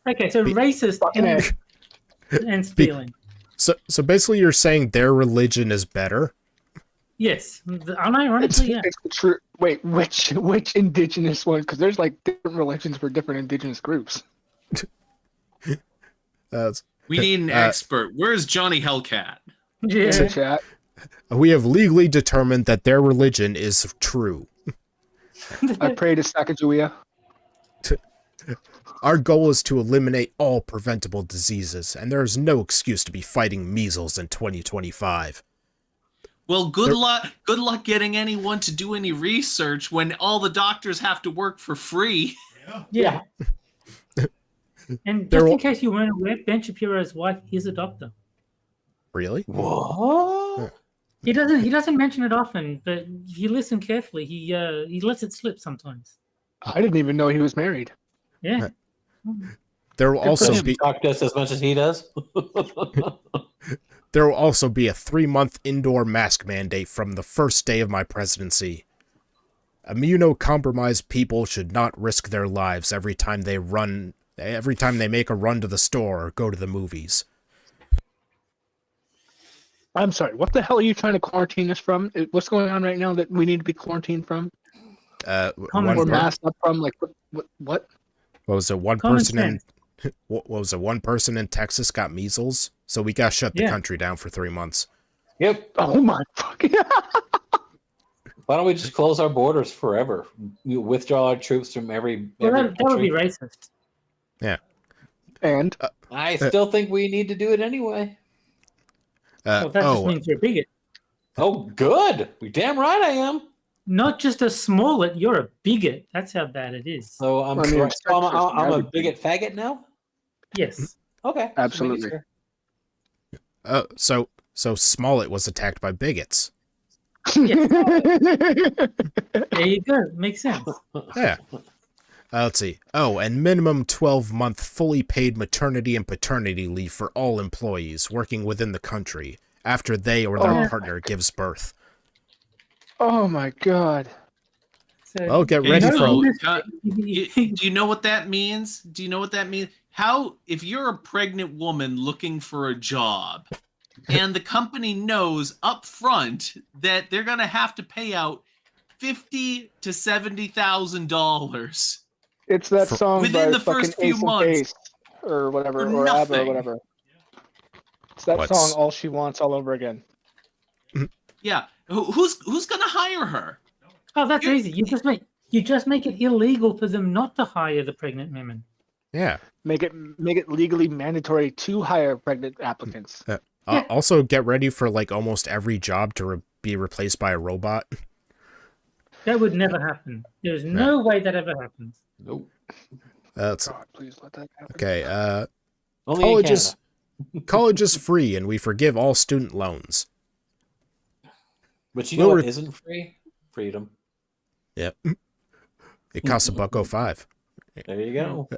Okay, so racist and stealing. So basically, you're saying their religion is better? Yes, unironically, yeah. It's true. Wait, which indigenous one? Because there's like different religions for different indigenous groups. We need an expert. Where's Johnny Hellcat? Yeah. Chat. We have legally determined that their religion is true. I pray to Sacagawea. Our goal is to eliminate all preventable diseases, and there is no excuse to be fighting measles in 2025. Well, good luck getting anyone to do any research when all the doctors have to work for free. Yeah. And just in case you weren't aware, Ben Shapiro's wife is a doctor. Really? What? He doesn't mention it often, but if you listen carefully, he lets it slip sometimes. I didn't even know he was married. Yeah. There will also be talk to us as much as he does. There will also be a 3-month indoor mask mandate from the first day of my presidency. Immunocompromised people should not risk their lives every time they make a run to the store or go to the movies. I'm sorry. What the hell are you trying to quarantine us from? What's going on right now that we need to be quarantined from? Or masked up from? Like what? What was it? One person in Texas got measles, so we got shut the country down for 3 months. Yep. Oh my fucking. Why don't we just close our borders forever? You withdraw our troops from every That would country. be racist. Yeah. And I still think we need to do it anyway. Well, that just means you're a bigot. Oh, good. Damn right I am. Not just a smallet, you're a bigot. That's how bad it is. So I'm a bigot faggot now? Yes. Okay. Absolutely. So Smollett was attacked by bigots. Yes. There you go. Makes sense. Yeah. Let's see. Oh, and minimum 12-month fully paid maternity and paternity leave for all employees working within the country after they or their partner gives birth. Oh my god. So, Well, get ready for... Do you know what that means? Do you know what that means? How, if you're a pregnant woman looking for a job, and the company knows up front that they're going to have to pay out $50,000 to $70,000. It's that song within by the first fucking few Ace months, and Base or whatever, for or ABBA or nothing. whatever. It's that song, All She Wants, all over again. Yeah, who's going to hire her? Oh, that's easy. You just make it illegal for them not to hire the pregnant women. Yeah. Make it legally mandatory to hire pregnant applicants. Also, get ready for like almost every job to be replaced by a robot. That would never happen. There's no way that ever happens. Nope. God, please let that happen. Okay. Only in Canada. College is free, and we forgive all student loans. But you know what isn't free? Freedom. Yep. It costs $1.05. There you go.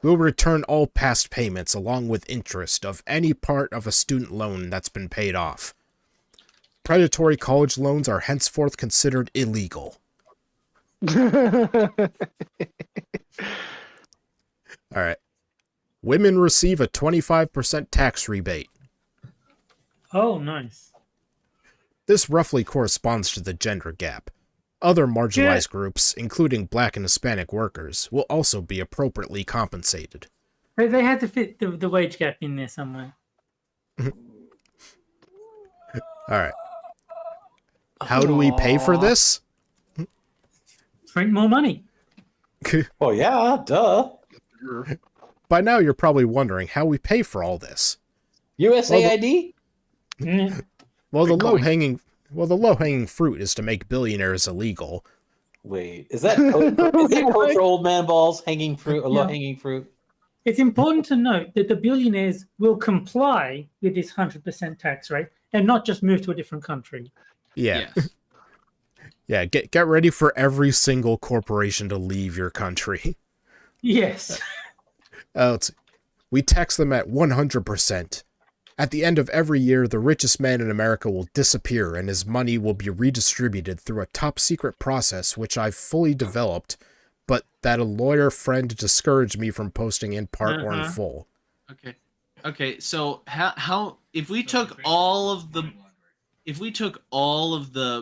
We'll return all past payments along with interest of any part of a student loan that's been paid off. Predatory college loans are henceforth considered illegal. All right. Women receive a 25% tax rebate. Oh, nice. This roughly corresponds to the gender gap. Other marginalized groups, including Black and Hispanic workers, will also be appropriately compensated. They had to fit the wage gap in there somewhere. All right. How do we pay for this? Print more money. Oh, yeah, duh. By now, you're probably wondering how we pay for all this. USAID? Well, the low-hanging fruit is to make billionaires illegal. Wait, is that code for old man balls, hanging fruit, or low-hanging fruit? It's important to note that the billionaires will comply with this 100% tax rate and not just move to a different country. Yeah. Yes. Yeah, get ready for every single corporation to leave your country. Yes. We tax them at 100%. At the end of every year, the richest man in America will disappear and his money will be redistributed through a top-secret process which I've fully developed, but that a lawyer friend discouraged me from posting in part or in full. Okay. So how if we took all of the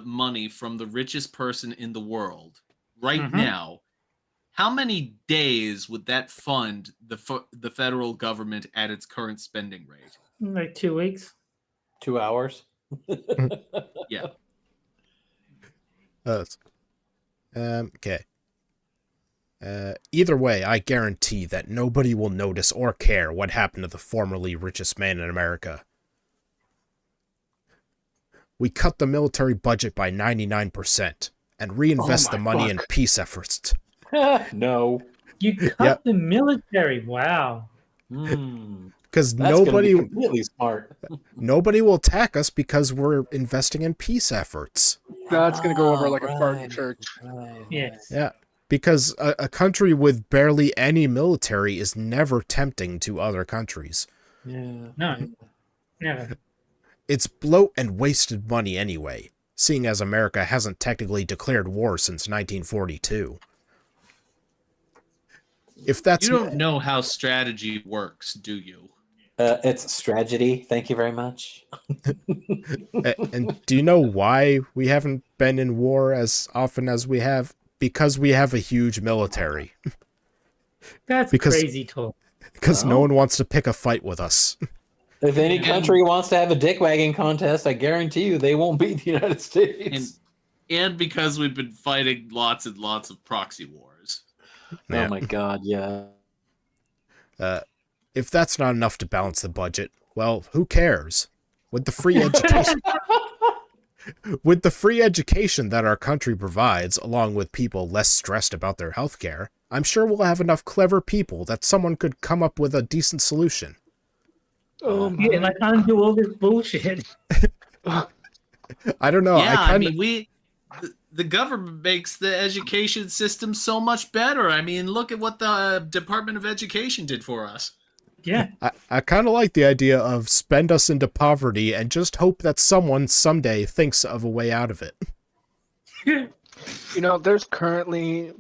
money from the richest person in the world right now, how many days would that fund the federal government at its current spending rate? Like 2 weeks. 2 hours? Yeah. Okay. Either way, I guarantee that nobody will notice or care what happened to the formerly richest man in America. We cut the military budget by 99% and reinvest the money in peace efforts. No. You cut the military. Wow. Because completely smart. Nobody will attack us because we're investing in peace efforts. That's going to go over like a fart in church. Right. Yes. Yeah. Because a country with barely any military is never tempting to other countries. Yeah. No. Never. It's bloat and wasted money anyway, seeing as America hasn't technically declared war since 1942. If that's You don't know how strategy works, do you? It's strategy. Thank you very much. And do you know why we haven't been in war as often as we have? Because we have a huge military. That's crazy talk. Because no one wants to pick a fight with us. If any country wants to have a dick wagging contest, I guarantee you they won't beat the United States. And because we've been fighting lots and lots of proxy wars. Yeah. Oh my god, yeah. If that's not enough to balance the budget, well, who cares? With the free education that our country provides, along with people less stressed about their healthcare, I'm sure we'll have enough clever people that someone could come up with a decent solution. Yeah, like undo all this bullshit. I don't know. Yeah, the government makes the education system so much better. I mean, look at what the Department of Education did for us. Yeah. I kind of like the idea of spend us into poverty and just hope that someone someday thinks of a way out of it. You know, there's currently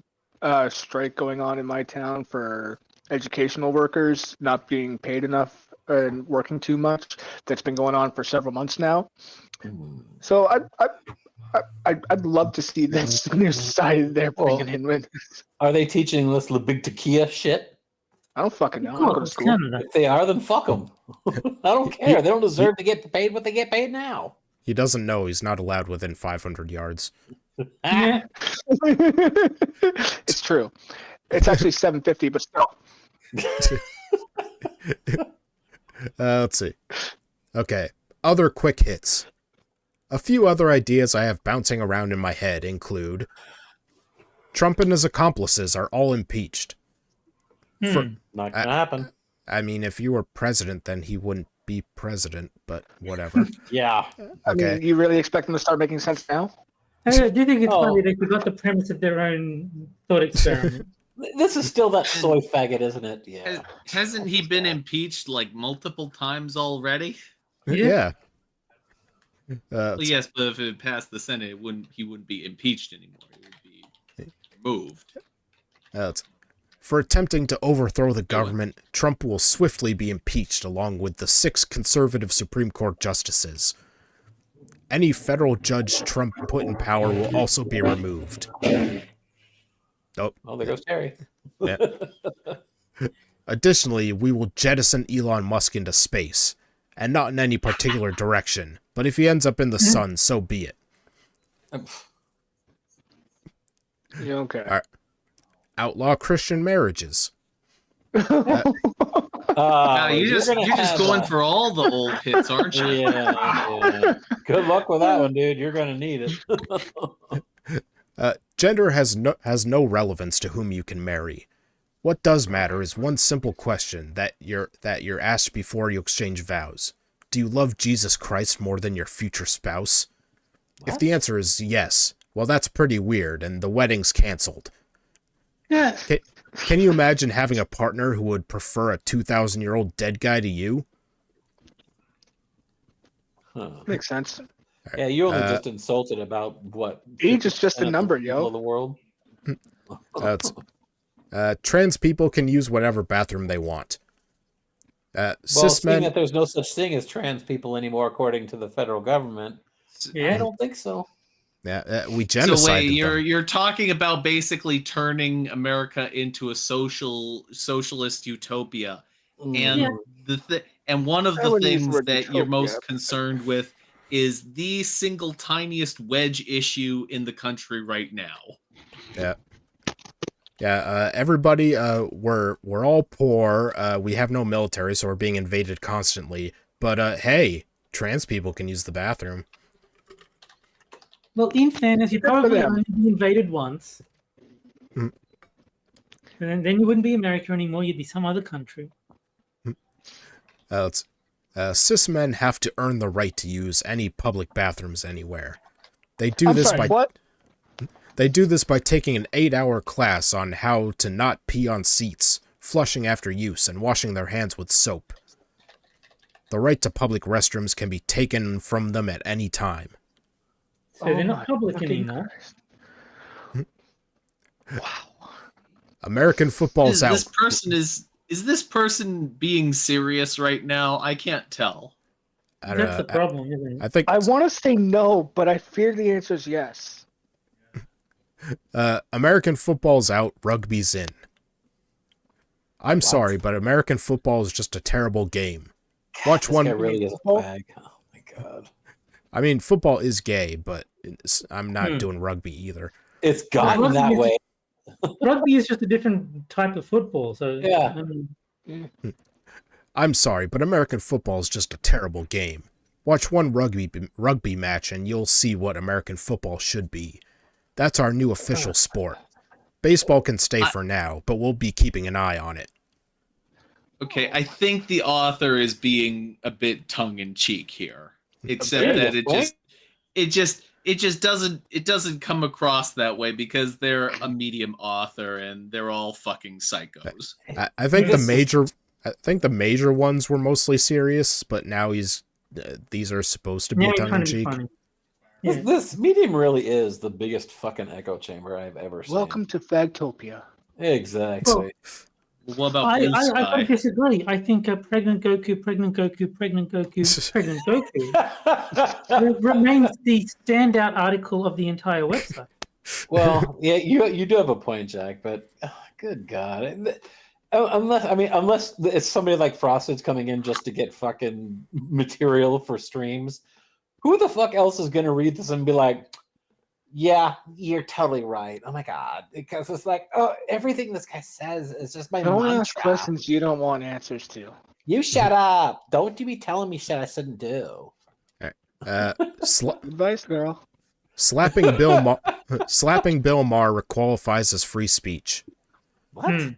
a strike going on in my town for educational workers not being paid enough and working too much. That's been going on for several months now. So I'd love to see this new society they're bringing in with. Are they teaching this big tequila shit? I don't fucking know. I don't go to school. If they are, then fuck them. I don't care. They don't deserve to get paid what they get paid now. He doesn't know he's not allowed within 500 yards. Yeah. It's true. It's actually 750, but still. Let's see. Okay. other quick hits. A few other ideas I have bouncing around in my head include Trump and his accomplices are all impeached. Hmm. Not gonna happen. I mean, if you were president, then he wouldn't be president, but whatever. Yeah. I Okay. mean, you really expect them to start making sense now? Do you think it's Oh. funny they forgot the premise of their own thought experiment? This is still that soy faggot, isn't it? Yeah. Hasn't he been impeached like multiple times already? Yeah. Well, yes, but if it passed the Senate, he wouldn't be impeached anymore. He would be removed. For attempting to overthrow the government, Trump will swiftly be impeached along with the 6 conservative Supreme Court justices. Any federal judge Trump put in power will also be removed. Oh, Oh, there goes Terry. yeah. Additionally, we will jettison Elon Musk into space, and not in any particular direction, but if he ends up in the sun, so be it. Yeah, okay. All right. Outlaw Christian marriages. You're You're just going for all the old hits, aren't you? Yeah. Good luck with that one, dude. You're gonna need it. Gender has no relevance to whom you can marry. What does matter is one simple question that you're asked before you exchange vows. Do you love Jesus Christ more than your future spouse? What? If the answer is yes, well, that's pretty weird, and the wedding's canceled. Yes. Can you imagine having a partner who would prefer a 2,000-year-old dead guy to you? Huh. Makes sense. Yeah, you only just insulted about what? Age is just a 50% of number, the people yo. of the world. Trans people can use whatever bathroom they want. Well, Cis seeing men. that there's no such thing as trans people anymore, according to the federal government, Yeah. I don't think so. Yeah, we So genocided wait, them. you're talking about basically turning America into a socialist utopia, and Mm. and one of I the wouldn't use the things word that you're utopia. most concerned with is the single tiniest wedge issue in the country right now. Yeah, everybody, we're all poor. We have no military, so we're being invaded constantly. But hey, trans people can use the bathroom. Well, in fairness, you Good for probably them. only be invaded once. Mm. And then you wouldn't be America anymore. You'd be some other country. Cis men have to earn the right to use any public bathrooms anywhere. They do I'm this sorry, by what? They do this by taking an 8-hour class on how to not pee on seats, flushing after use, and washing their hands with soap. The right to public restrooms can be taken from them at any time. So they're Oh not my public fucking anymore. Christ. Wow. American football's Is out. this person being serious right now? I can't tell. I don't That's the know. problem, isn't it? I think I want to say no, but I fear the answer is yes. American football's out, rugby's in. I'm sorry, but American football is just a terrible game. Watch This one. guy really is a fag. Oh my god. I mean, football is gay, but I'm not Hmm. doing rugby either. It's gotten Rugby that is- way. Rugby is just a different type of football. So Yeah. I mean, I'm sorry, but American football is just a terrible game. Watch one rugby match and you'll see what American football should be. That's our new official sport. Baseball can stay for now, but we'll be keeping an eye on it. Okay, I think the author is being a bit tongue in cheek here, except bit, that right? it just doesn't come across that way because they're a medium author and they're all fucking psychos. I think This the major ones were mostly serious, but now these are supposed to be yeah, tongue in trying to be cheek. funny. Yeah. This medium really is the biggest fucking echo chamber I've ever seen. Welcome to Fagtopia. Exactly. Well, What about I Blue don't Sky? disagree. I think pregnant Goku, pregnant Goku, pregnant Goku, pregnant Goku remains the standout article of the entire website. Well, yeah, you do have a point, Jack, but good God. Unless it's somebody like Frosted's coming in just to get fucking material for streams, who the fuck else is going to read this and be like, yeah, you're totally right. Oh my God. Because it's like, oh, everything this guy says is just my Don't ask mantra. questions you don't want answers to. You shut up. Don't you be telling me shit I shouldn't do. Advice, girl. Slapping Bill Maher qualifies as free speech. What?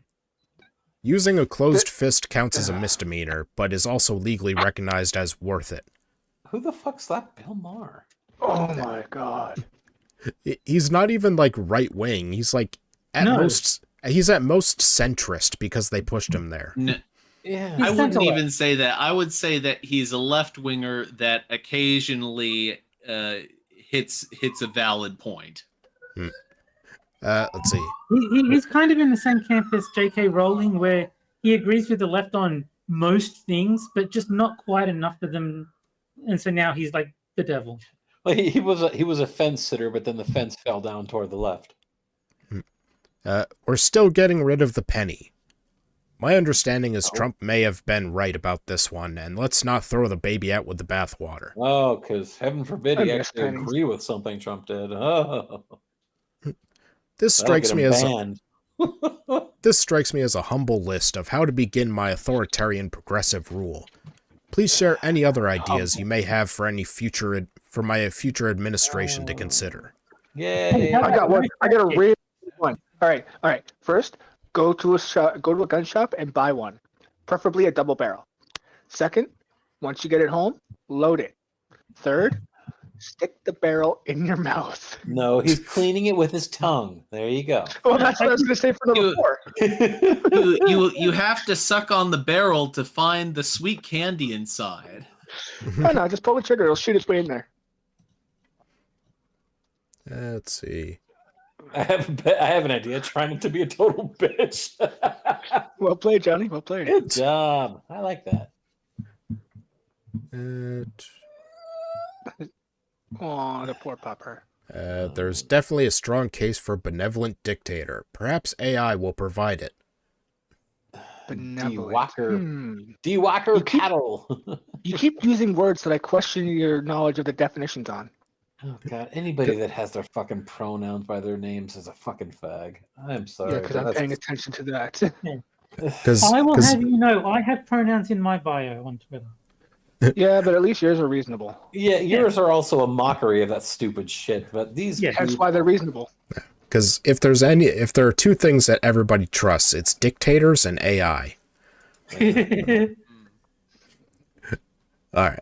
Using a closed fist counts as a misdemeanor, but is also legally recognized as worth it. Who the fuck slapped Bill Maher? Oh my god. He's not even like right wing. He's like he's at most centrist because they pushed him there. No, Yeah. I wouldn't centre-left. even say that. I would say that he's a left winger that occasionally hits a valid point. Let's see. He's kind of in the same camp as J.K. Rowling, where he agrees with the left on most things, but just not quite enough of them. And so now he's like the devil. Well, he was a fence sitter, but then the fence fell down toward the left. We're still getting rid of the penny. My understanding is Trump may have been right about this one, and let's not throw the baby out with the bathwater. Oh, because heaven forbid he I miss actually pennies. agree with something Trump did. Oh, This that'll strikes get me him as banned. this strikes me as a humble list of how to begin my authoritarian progressive rule. Please share any other ideas you may have for my future administration to consider. Yay! I got one. I got a real one. All right. First, go to a gun shop and buy one, preferably a double barrel. Second, once you get it home, load it. Third, stick the barrel in your mouth. No, he's cleaning it with his tongue. There you go. Well, that's what I was going to say for number 4. You have to suck on the barrel to find the sweet candy inside. No, just pull the trigger. It'll shoot its way in there. Let's see. I have an idea. Try not to be a total bitch. Well played, Johnny. Well played. Good job. I like that. Oh, the poor pupper. There's definitely a strong case for benevolent dictator. Perhaps AI will provide it. Benevolent. Dewalker You keep- cattle. You keep using words that I question your knowledge of the definitions on. Oh god, anybody that has their fucking pronouns by their names is a fucking fag. I'm sorry. Yeah, because I'm That's- paying attention to that. I will have you know, I have pronouns in my bio on Twitter. Yeah, but at least yours are reasonable. Yeah, yours are also a mockery of that stupid shit, but these Yeah. That's why they're reasonable. Because if there are two things that everybody trusts, it's dictators and AI. All right.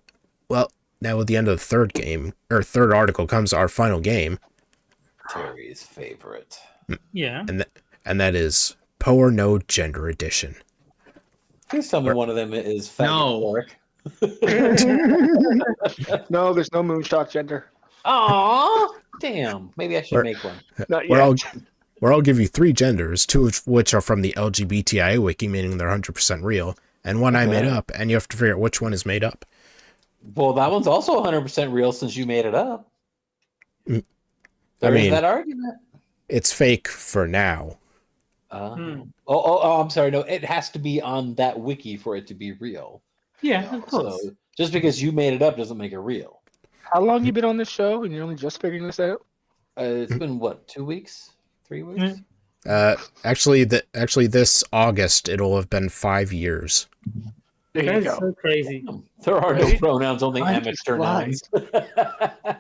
Well, now at the end of the third article comes our final game, Terry's favorite. Yeah. and that is Poe or No Gender Edition. Please tell me one of them is faggot No. pork. No, there's no Moonshock gender. Aw, damn. Maybe I should Or- make one. Not Where yet. I'll give you 3 genders, 2 of which are from the LGBTI wiki, meaning they're 100% real, and one I made Okay. up, and you have to figure out which one is made up. Well, that one's also 100% real since you made it up. Mm. There's mean- that argument. It's fake for now. I'm sorry. No, it has to be on that wiki for it to be real. Yeah, of course. So just because you made it up doesn't make it real. How long you been on this show and you're only just figuring this out? It's been what, 2 weeks, 3 weeks? Actually, this August it'll have been 5 years. There That you is go. so crazy. There are no Right? pronouns, only I'm just amateur lying. nouns.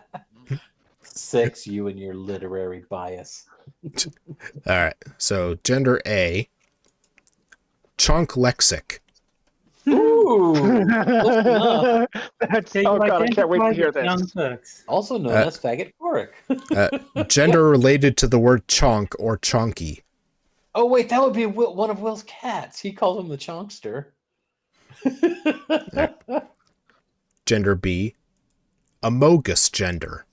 6, you and your literary bias. All right. So gender A, chonk lexic. Ooh, That's, Yeah, oh you god, I can't wait to identify hear with this. Young Turks. also known as faggot pork. Gender related to the word chonk or chonky. Oh wait, that would be one of Will's cats. He calls him the chonkster. Gender B, amogus gender.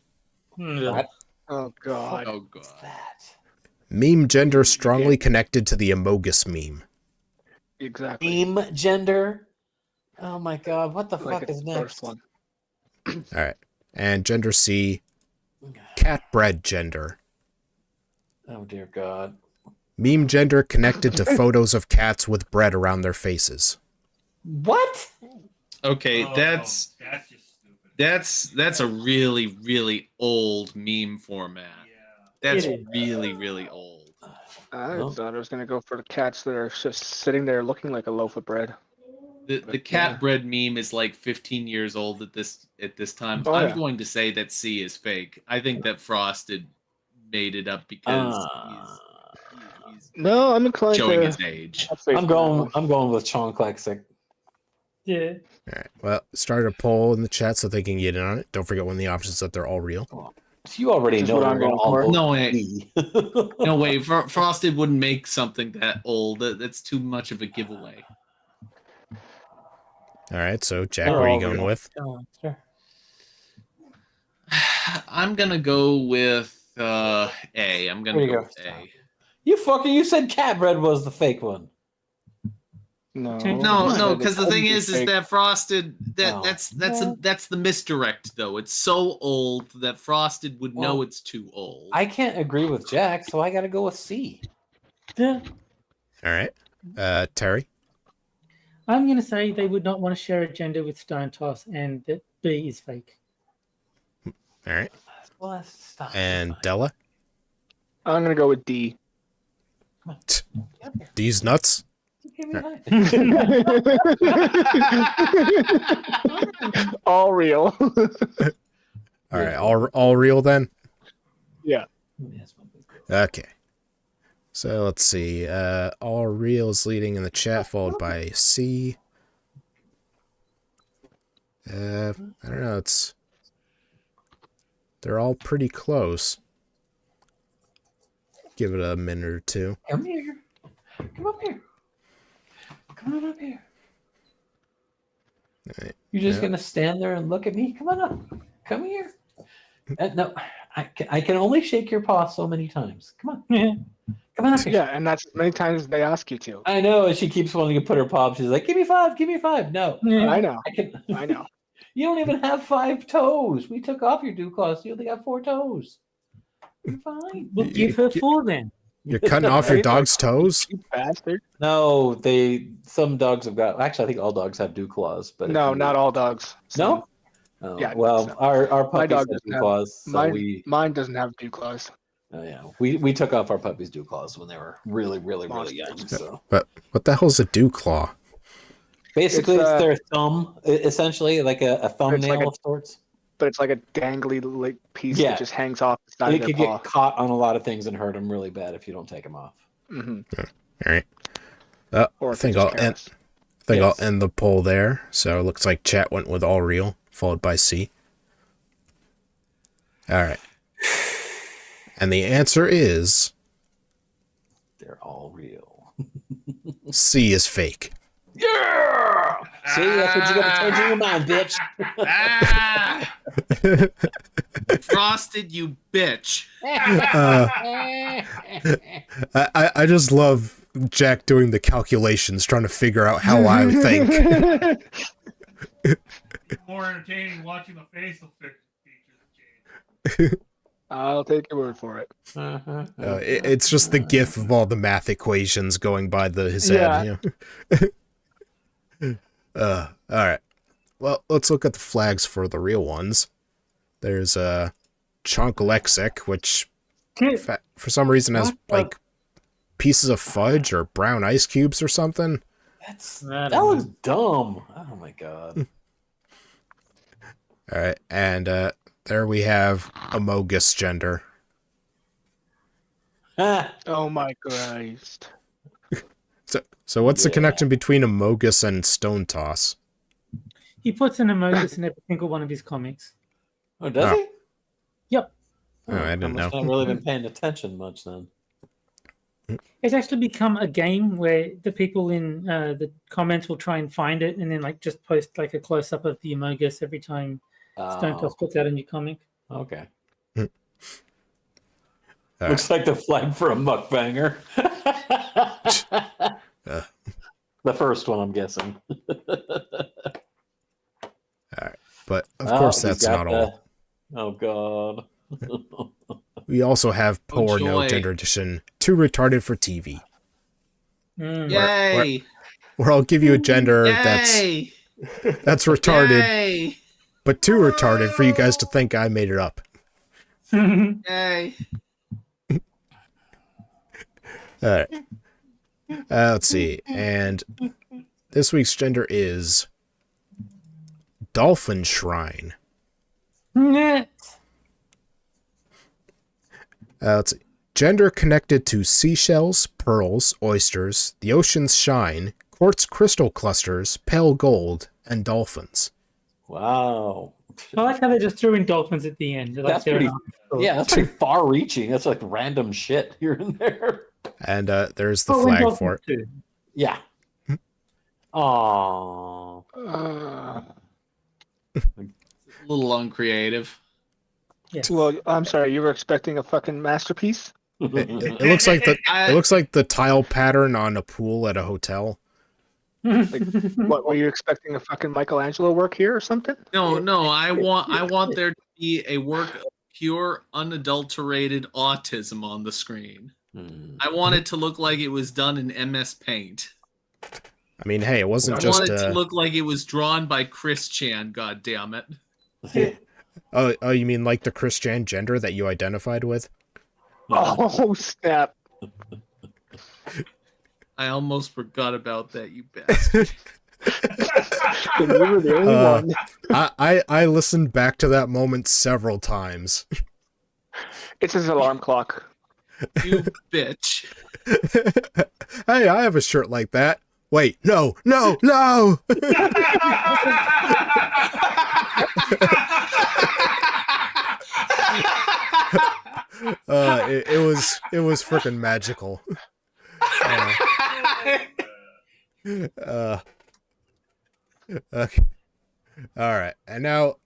What? Oh god. Oh god. That. Meme gender strongly connected to the amogus meme. Exactly. Meme gender. Oh my god, what the Like fuck it's is the next? first one. All right. And gender C, cat bred gender. Oh dear god. Meme gender connected to photos of cats with bread around their faces. What? Okay, Oh, that's just stupid. that's a really old meme format. Yeah. That's It is. really old. I Well. thought I was gonna go for the cats that are just sitting there looking like a loaf of bread. The cat bread meme is like 15 years old at this time. Oh, I'm yeah. going to say that C is fake. I think that Frosted made it up because he's No, I'm inclined showing to. his age. I'm going with Sean Klexic. Yeah. All right. Well, start a poll in the chat so they can get in on it. Don't forget when the options that they're all real. You already Just know what we're I'm gonna going all for. vote No way. D. No way. Frosted wouldn't make something that old. That's too much of a giveaway. All right. So, Jack, They're what are you all going real. with? Oh, sure. I'm gonna go with A. I'm gonna There you go go. with A. You said cat bread was the fake one. No, No, the because the code thing is fake. that Frosted Oh. that's the misdirect though. It's so old that Frosted would know Well, it's too old. I can't agree with Jack, so I got to go with C. Yeah. All right. Terry? I'm going to say they would not want to share a gender with Stone Toss, and that B is fake. All right. Well, that's stop. And Della? I'm gonna go with D. D's nuts? Give me that. All real. All right. All real then? Yeah. Okay. So let's see. All real is leading in the chat, followed by C. I don't know. They're all pretty close. Give it a minute or two. Come here. Come up here. Come on up here. All right. You're just Yeah. gonna stand there and look at me? Come on up. Come here. No, I can only shake your paw so many times. Come on. Come on up here. Yeah, and that's as many times as they ask you to. I know, and she keeps wanting to put her paw up. She's like, "Give me 5, give me 5." No, I know. I can. I know. You don't even have 5 toes. We took off your dew claws. You only got 4 toes. You're fine. Well, give her 4 then. You're cutting off your dog's toes? You bastard. No, some dogs have got. Actually, I think all dogs have dew claws, but No, not all dogs. No. Oh, Yeah, well, so- our My puppies dog have doesn't dew have- claws, so Mine doesn't have dew claws. oh, yeah, we took off our puppies' dew claws when they were really young. Monsters. So But what the hell's a dew claw? basically, It's, it's their thumb, essentially, like a thumbnail like of sorts. But it's like a dangly like piece Yeah. that just hangs off the side And of it their could paw. get caught on a lot of things and hurt them really bad if you don't take them off. Mm-hmm. All right. Or I if think they're I'll just end. careless. Yes. I'll end the poll there. So it looks like chat went with all real, followed by C. All right. And the answer is They're all real. C is fake. Yeah. See, that's what you got to change in your mind, bitch. Ah! Frosted, you bitch. I just love Jack doing the calculations, trying to figure out how I think. More entertaining watching the facial features change. I'll take your word for it. It's just the gif of all the math equations going by his head. Yeah. All right. Well, let's look at the flags for the real ones. There's Chonkalexic, which for some reason has like pieces of fudge or brown ice cubes or something. That looks dumb. Oh my god. All right, and there we have Amogus gender. Oh my Christ. So what's the Yeah. connection between Amogus and Stone Toss? He puts an emoji in every single one of his comics. Oh, does Oh. he? Yep. Oh, I didn't must know. not really been paying attention much then. It's actually become a game where the people in the comments will try and find it and then like just post like a close up of the Amogus every time Stone Toss puts out a new comic. Okay. All Looks like the flag for a mukbanger. The first one, I'm guessing. But of Oh, course, he's that's got not all. Oh god. We also have Poor No joy. Gender Edition, Too Retarded for TV, Mm. Yay! where I'll give you a gender Yay! that's retarded, Yay! but too retarded for you guys to think I made it up. Yay! All right. Let's see. And this week's gender is Dolphin Shrine. Let's see. Gender connected to seashells, pearls, oysters, the ocean's shine, quartz crystal clusters, pale gold, and dolphins. Wow. I like how they just threw in dolphins at the end. Like That's pretty. Yeah, that's pretty far-reaching. That's like random shit here and there. And there's the flag for it. Too. Yeah. Aww. A little uncreative. Yes. Well, I'm sorry. You were expecting a fucking masterpiece? It looks like it looks like the tile pattern on a pool at a hotel. What were you expecting a fucking Michelangelo work here or something? No, I want there to be a work of pure, unadulterated autism on the screen. I want it to look like it was done in MS Paint. I mean, hey, it wasn't I just. want it to look like it was drawn by Chris Chan. God damn it! Oh, you mean like the Christian gender that you identified with? Oh snap! I almost forgot about that, you bastard. You were the only one. I listened back to that moment several times. It's his alarm clock. You bitch. Hey, I have a shirt like that. Wait, no! It was freaking magical. Okay. All right, and now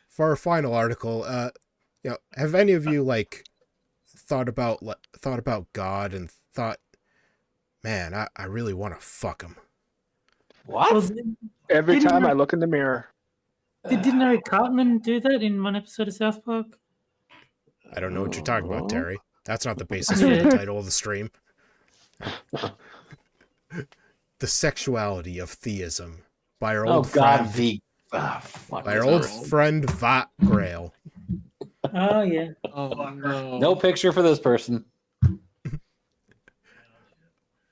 for our final article, have any of you thought about God and thought, man, I really want to fuck him? What? Every time I look in the mirror. Didn't Eric Cartman do that in one episode of South Park? I don't know what you're talking about, Terry. That's not the basis for the title of the stream. The Sexuality of Theism by our old friend Vat Grail. Oh yeah. Oh no. No picture for this person.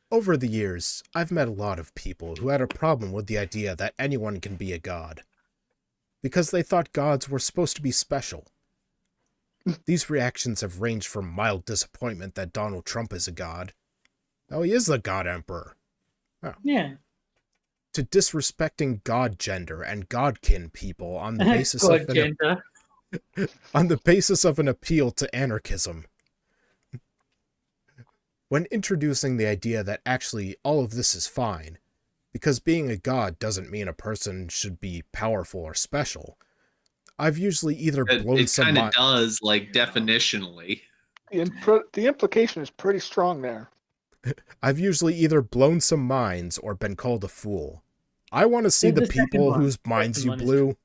Over the years, I've met a lot of people who had a problem with the idea that anyone can be a god, because they thought gods were supposed to be special. These reactions have ranged from mild disappointment that Donald Trump is a god. Oh, he is the God Emperor. Oh. Yeah. To disrespecting god gender and godkin people on the basis of an appeal to anarchism. When introducing the idea that actually all of this is fine, because being a god doesn't mean a person should be powerful or special, I've usually either blown it some kind of does, definitionally. The implication is pretty strong there. I've usually either blown some minds or been called a fool. I want to see the people whose minds you blew.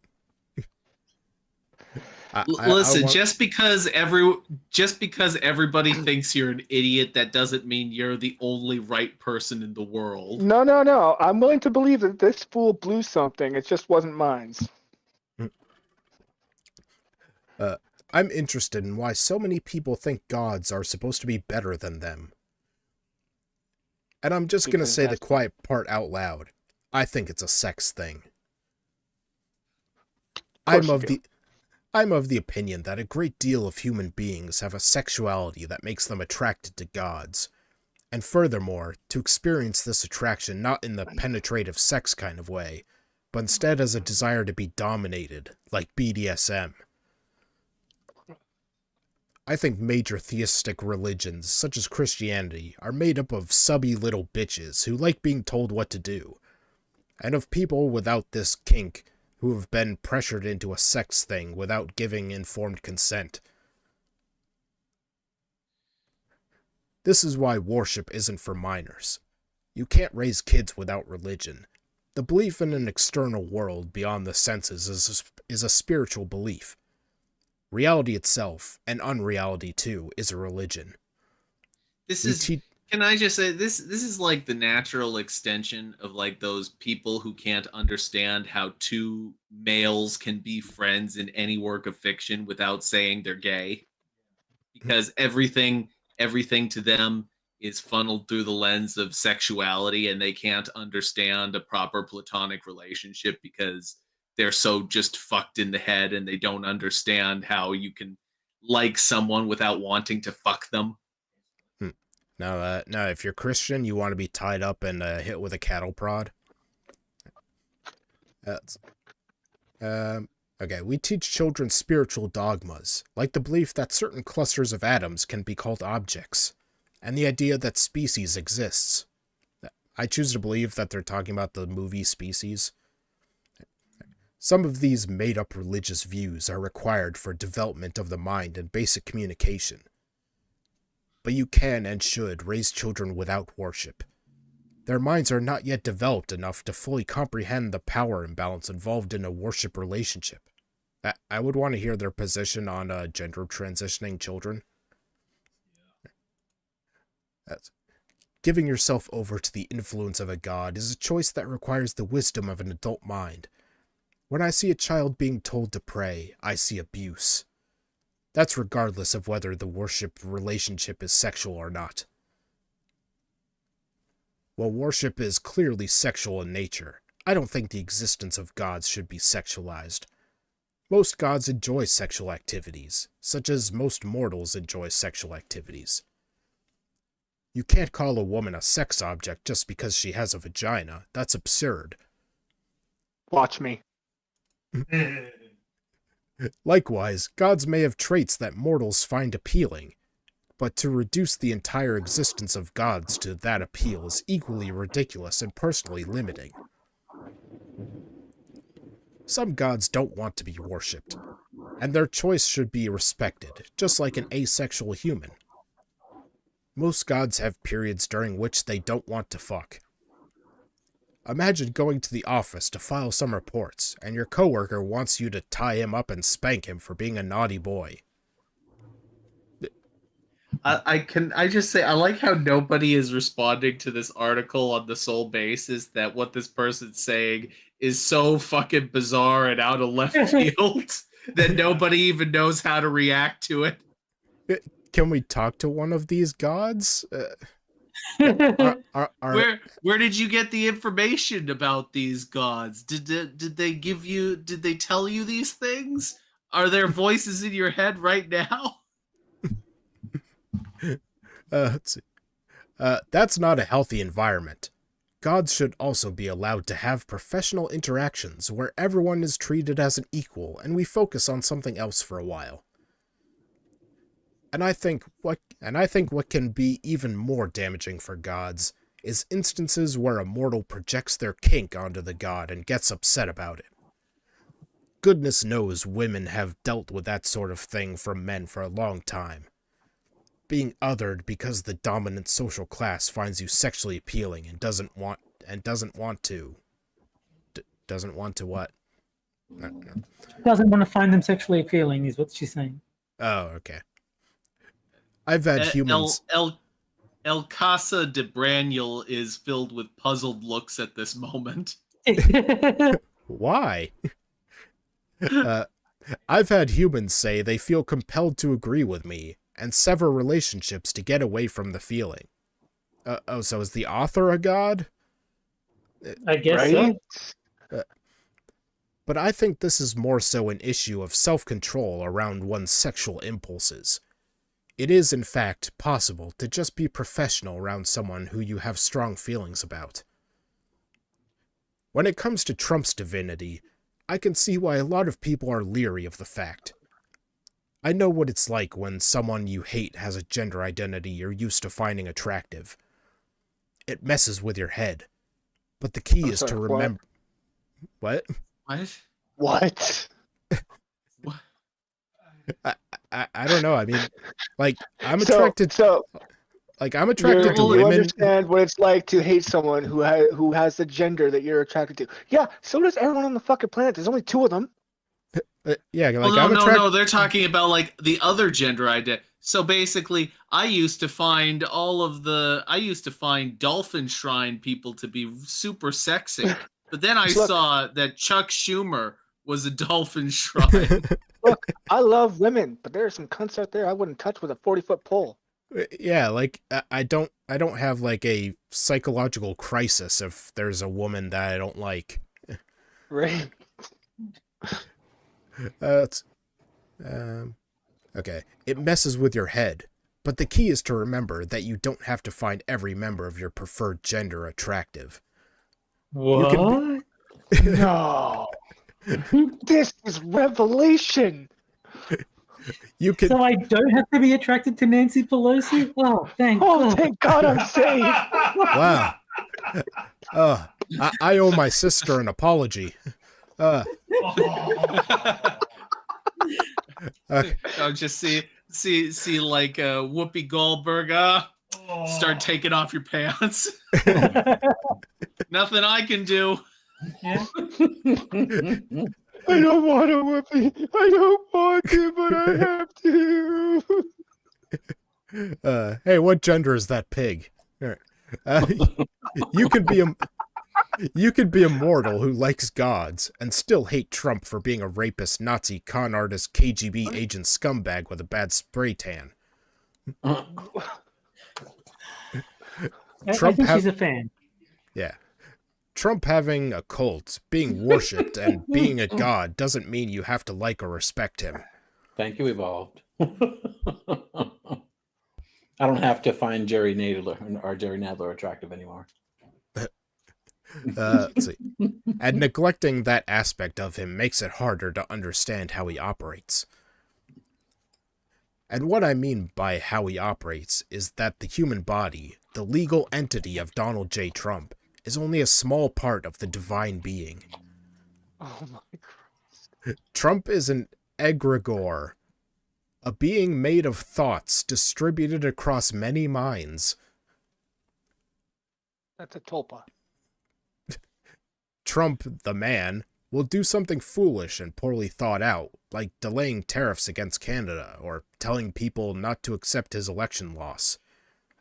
Listen, just because everybody thinks you're an idiot, that doesn't mean you're the only right person in the world. No. I'm willing to believe that this fool blew something. It just wasn't mine. I'm interested in why so many people think gods are supposed to be better than them. And I'm just going to say the quiet part out loud. I think it's a sex thing. I'm of the opinion that a great deal of human beings have a sexuality that makes them attracted to gods. And furthermore, to experience this attraction not in the penetrative sex kind of way, but instead as a desire to be dominated, like BDSM. I think major theistic religions, such as Christianity, are made up of subby little bitches who like being told what to do, and of people without this kink who have been pressured into a sex thing without giving informed consent. This is why worship isn't for minors. You can't raise kids without religion. The belief in an external world beyond the senses is a spiritual belief. Reality itself, and unreality too, is a religion. Can I just say, this is like the natural extension of those people who can't understand how two males can be friends in any work of fiction without saying they're gay. Because everything to them is funneled through the lens of sexuality, and they can't understand a proper platonic relationship because they're so just fucked in the head, and they don't understand how you can like someone without wanting to fuck them. Now, if you're Christian, you want to be tied up and hit with a cattle prod. That's okay. We teach children spiritual dogmas, like the belief that certain clusters of atoms can be called objects, and the idea that species exists. I choose to believe that they're talking about the movie Species. Some of these made-up religious views are required for development of the mind and basic communication. But you can and should raise children without worship. Their minds are not yet developed enough to fully comprehend the power imbalance involved in a worship relationship. I would want to hear their position on gender transitioning children. Giving yourself over to the influence of a god is a choice that requires the wisdom of an adult mind. When I see a child being told to pray, I see abuse. That's regardless of whether the worship relationship is sexual or not. While worship is clearly sexual in nature, I don't think the existence of gods should be sexualized. Most gods enjoy sexual activities, such as most mortals enjoy sexual activities. You can't call a woman a sex object just because she has a vagina. That's absurd. Watch me. Likewise, gods may have traits that mortals find appealing, but to reduce the entire existence of gods to that appeal is equally ridiculous and personally limiting. Some gods don't want to be worshipped, and their choice should be respected, just like an asexual human. Most gods have periods during which they don't want to fuck. Imagine going to the office to file some reports, and your coworker wants you to tie him up and spank him for being a naughty boy. I just say I like how nobody is responding to this article on the sole basis that what this person's saying is so fucking bizarre and out of left field that nobody even knows how to react to it. Can we talk to one of these gods? Where did you get the information about these gods? Did they tell you these things? Are there voices in your head right now? Let's see. That's not a healthy environment. Gods should also be allowed to have professional interactions where everyone is treated as an equal and we focus on something else for a while. And I think what can be even more damaging for gods is instances where a mortal projects their kink onto the god and gets upset about it. Goodness knows women have dealt with that sort of thing from men for a long time. Being othered because the dominant social class finds you sexually appealing and doesn't want to what? Doesn't want to find them sexually appealing is what she's saying. Oh, okay. I've had humans. El Casa de Braniel is filled with puzzled looks at this moment. Why? I've had humans say they feel compelled to agree with me and sever relationships to get away from the feeling. So is the author a god? I guess so. But I think this is more so an issue of self-control around one's sexual impulses. It is, in fact, possible to just be professional around someone who you have strong feelings about. When it comes to Trump's divinity, I can see why a lot of people are leery of the fact. I know what it's like when someone you hate has a gender identity you're used to finding attractive. It messes with your head. But the key is to remember... What? What? I don't know. I mean, like, I'm attracted... I'm attracted to women. You understand what it's like to hate someone who has the gender that you're attracted to. Yeah, so does everyone on the fucking planet. There's only 2 of them. Yeah, like well, no. They're talking about like the other gender identity. So basically, I used to find dolphin shrine people to be super sexy, but then I saw that Chuck Schumer was a dolphin shrine. Look, I love women, but there are some cunts out there I wouldn't touch with a 40-foot pole. Yeah, like I don't have like a psychological crisis if there's a woman that I don't like. Right. It's, okay. It messes with your head, but the key is to remember that you don't have to find every member of your preferred gender attractive. What? No. This is revelation. You can. So I don't have to be attracted to Nancy Pelosi? Oh, thank God. Thank God I'm saved. Wow. I owe my sister an apology. Okay. I'll just see like Whoopi Goldberg start taking off your pants. Nothing I can do. Yeah. I don't want to whoopee. I don't want to, but I have to. Hey, what gender is that pig? You could be a mortal who likes gods and still hate Trump for being a rapist, Nazi, con artist, KGB agent scumbag with a bad spray tan. I think she's a fan. Yeah. Trump having a cult, being worshipped, and being a god doesn't mean you have to like or respect him. Thank you, Evolved. I don't have to find Jerry Nadler attractive anymore. Let's see. And neglecting that aspect of him makes it harder to understand how he operates. And what I mean by how he operates is that the human body, the legal entity of Donald J. Trump, is only a small part of the divine being. Oh my God. Trump is an egregore, a being made of thoughts distributed across many minds. That's a tulpa. Trump, the man, will do something foolish and poorly thought out, like delaying tariffs against Canada or telling people not to accept his election loss.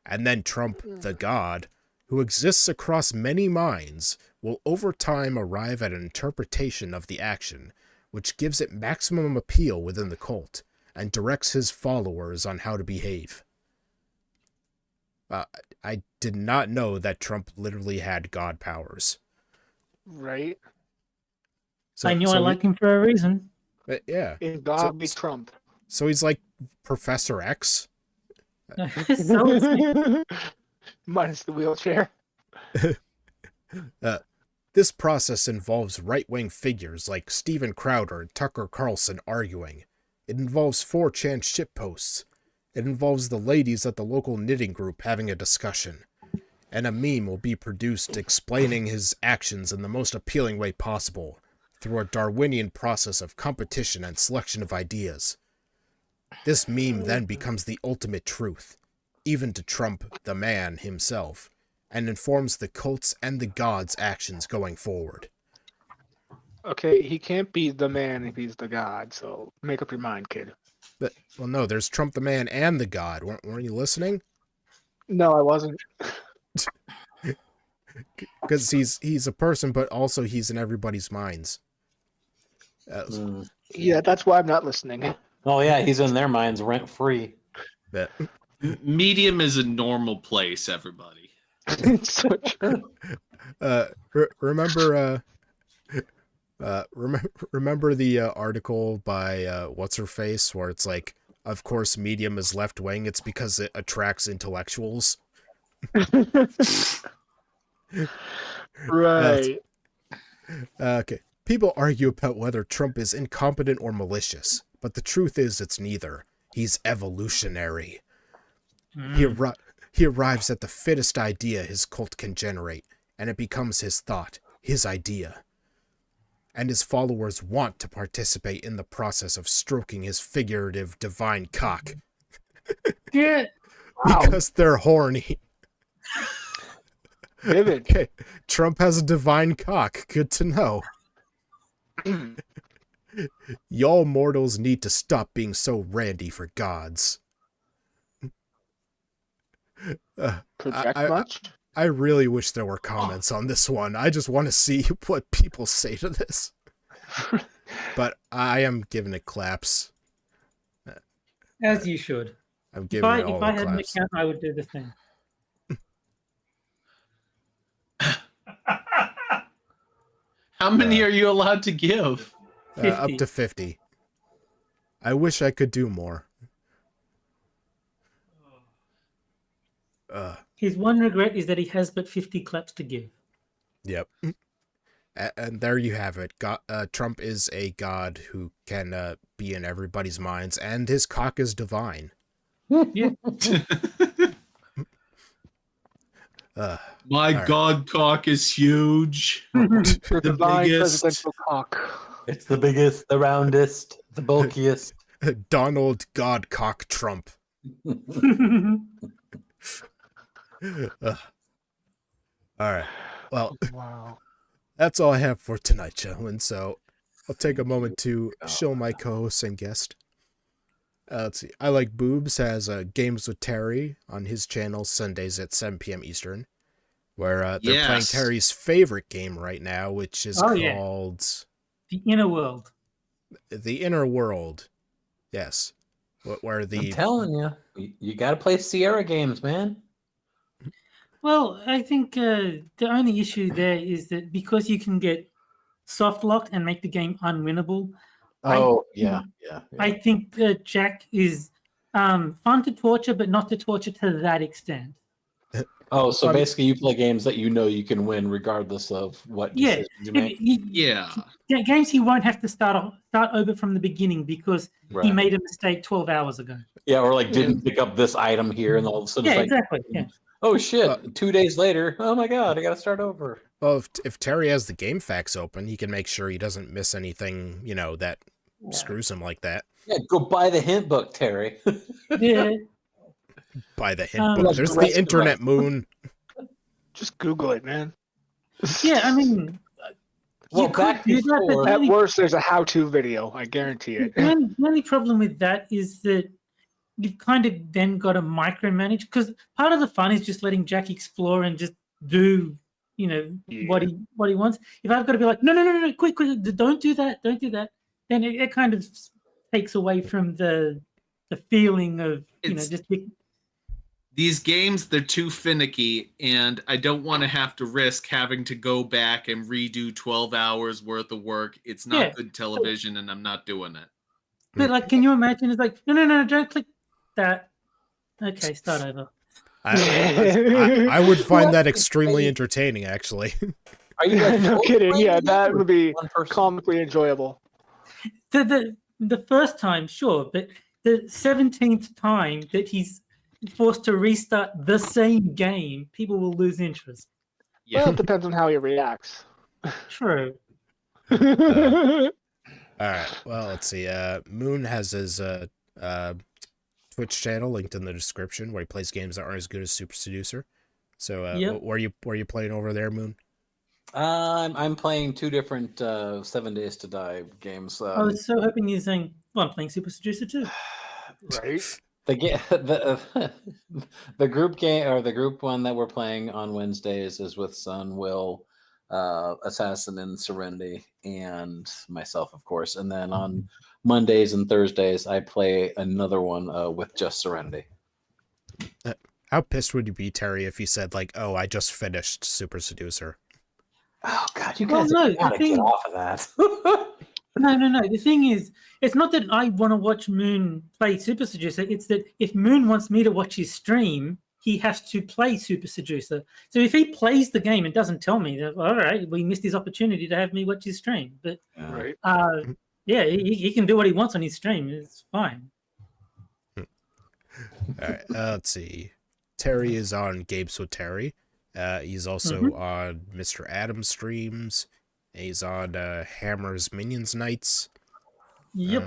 And then Trump, the god, who exists across many minds, will over time arrive at an interpretation of the action, which gives it maximum appeal within the cult, and directs his followers on how to behave. I did not know that Trump literally had god powers. Right? I knew I liked him for a reason. Yeah. In God be Trump. So he's like Professor X? Minus the wheelchair. This process involves right-wing figures like Steven Crowder and Tucker Carlson arguing. It involves 4chan shitposts. It involves the ladies at the local knitting group having a discussion. And a meme will be produced explaining his actions in the most appealing way possible, through a Darwinian process of competition and selection of ideas. This meme then becomes the ultimate truth, even to Trump, the man, himself, and informs the cult's and the gods' actions going forward. Okay, he can't be the man if he's the god, so make up your mind, kid. But, well, no, there's Trump the man and the god. Weren't you listening? No, I wasn't. Because he's a person, but also he's in everybody's minds. Yeah, that's why I'm not listening. Oh yeah, he's in their minds rent free. But Medium is a normal place, everybody. It's so true. remember the article by what's her face where it's like, of course, Medium is left wing. It's because it attracts intellectuals. Right. Okay. People argue about whether Trump is incompetent or malicious, but the truth is it's neither. He's evolutionary. He arrives at the fittest idea his cult can generate, and it becomes his thought, his idea. And his followers want to participate in the process of stroking his figurative divine cock. Yeah. Because they're horny. Vivid. Okay. Trump has a divine cock. Good to know. Y'all mortals need to stop being so randy for gods. Project much? I really wish there were comments on this one. I just want to see what people say to this. But I am giving it claps. As you should. I'm If giving I it all if I the had an claps. account, I would do the same. How many are you allowed to give? Up 50. to 50. I wish I could do more. His one regret is that he has but 50 claps to give. Yep. And there you have it. Trump is a god who can be in everybody's minds, and his cock is divine. Yeah. My right. God, cock is huge. The divine biggest. presidential cock. It's the biggest, the roundest, the bulkiest. Donald God Cock Trump. All right. Well, Wow. that's all I have for tonight, gentlemen. So I'll take a moment to show my co-host and guest. Let's see. I Like Boobs has Games with Terry on his channel Sundays at 7 p.m. Eastern, where they're playing Yes. Terry's favorite game right now, which is Oh, yeah. called The inner world. The Inner World. Yes. Where I'm the telling you got to play Sierra games, man. Well, I think the only issue there is that because you can get soft locked and make the game unwinnable, Oh, yeah. I think Jack is fun to torture, but not to torture to that extent. Oh, so basically you play games that you know you can win regardless of what Yeah, decisions you make. Yeah. Games he won't have to start over from the beginning because he Right. made a mistake 12 hours ago. Yeah, or like didn't pick up this item here and all of a sudden Yeah, it's like, exactly. Yeah. oh shit, 2 days later, oh my god, I got to start over. Well, if Terry has the game facts open, he can make sure he doesn't miss anything, that screws him like that. Yeah, go buy the hint book, Terry. Yeah. By the hint book. Like There's the the rest of internet, us. Moon. Just Google it, man. Yeah, I mean, Well, you could back do that, but before- the At only, worst, there's a how-to video. I guarantee it. the only problem with that is that you've kind of then got to micromanage because part of the fun is just letting Jack explore and just do, what he wants. If I've got to be like, no, quick, don't do that, then it kind of takes away from the feeling of just These games, they're too finicky, and I don't want to have to risk having to go back and redo 12 hours worth of work. It's not Yeah. good television, and I'm not doing it. But like, can you imagine? It's like, no, don't click that. Okay, start over. I would find that extremely entertaining, actually. Are you like, No kidding. Yeah, that would be one person? comically enjoyable. The first time, sure, but the 17th time that he's forced to restart the same game, people will lose interest. Yeah. Well, it depends on how he reacts. True. All right. Well, let's see. Moon has his Twitch channel linked in the description where he plays games that aren't as good as Super Seducer. So, Yep. where you playing over there, Moon? I'm playing 2 different 7 Days to Die games. I was so hoping you're saying, well, I'm playing Super Seducer too. Right? The group game or the group one that we're playing on Wednesdays is with Sun, Will, Assassin, and Serenity, and myself, of course. And then on Mondays and Thursdays, I play another one with just Serenity. How pissed would you be, Terry, if you said like, "Oh, I just finished Super Seducer"? Oh God, you Well, guys no, gotta the thing- get off of that. No. The thing is, it's not that I want to watch Moon play Super Seducer. It's that if Moon wants me to watch his stream, he has to play Super Seducer. So if he plays the game and doesn't tell me, that, all right, we missed his opportunity to have me watch his stream. But Right. yeah, he can do what he wants on his stream. It's fine. All right. Let's see. Terry is on Games with Terry. He's also on Mr. Adams streams. He's on Hammer's Minions Nights. Yep,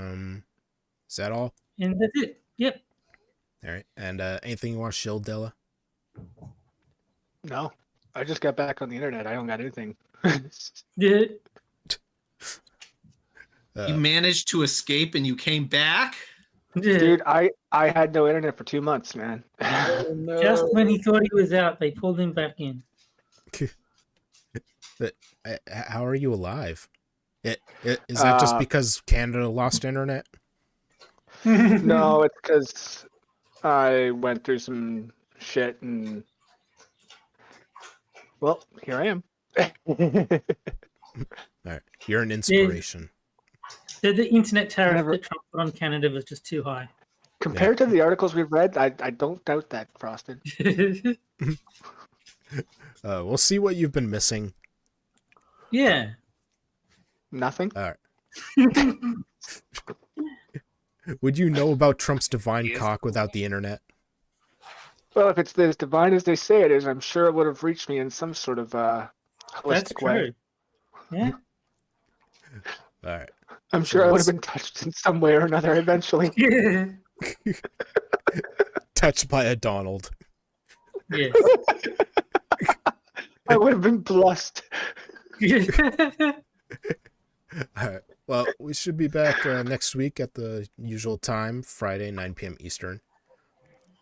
Is that all? and that's it. Yep. All right. And anything you want to shield, Della? No, I just got back on the internet. I don't got anything. Yeah. You managed to escape and you came back? Yeah. Dude, I had no internet for 2 months, man. Just when he thought he was out, they pulled him back in. But how are you alive? Is that just because Canada lost internet? No, it's because I went through some shit and, well, here I am. All right, you're an inspiration. The internet tariff Never- that Trump put on Canada was just too high. Compared to the articles we've read, I don't doubt that, Frosted. We'll see what you've been missing. Yeah. Nothing. All right. Would you know about Trump's divine Yes. cock without the internet? Well, if it's as divine as they say it is, I'm sure it would have reached me in some sort of That's holistic way. true. Yeah. All right. I'm sure I would have been touched in some way or another eventually. Yeah. Touched by a Donald. Yes. I would have been blessed. All right. Well, we should be back next week at the usual time, Friday, 9 p.m. Eastern.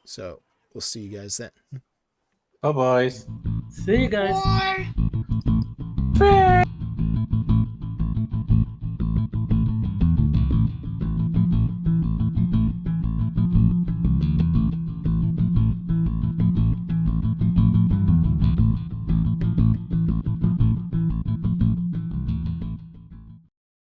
So we'll see you guys then. Bye, boys. See you guys. Bye.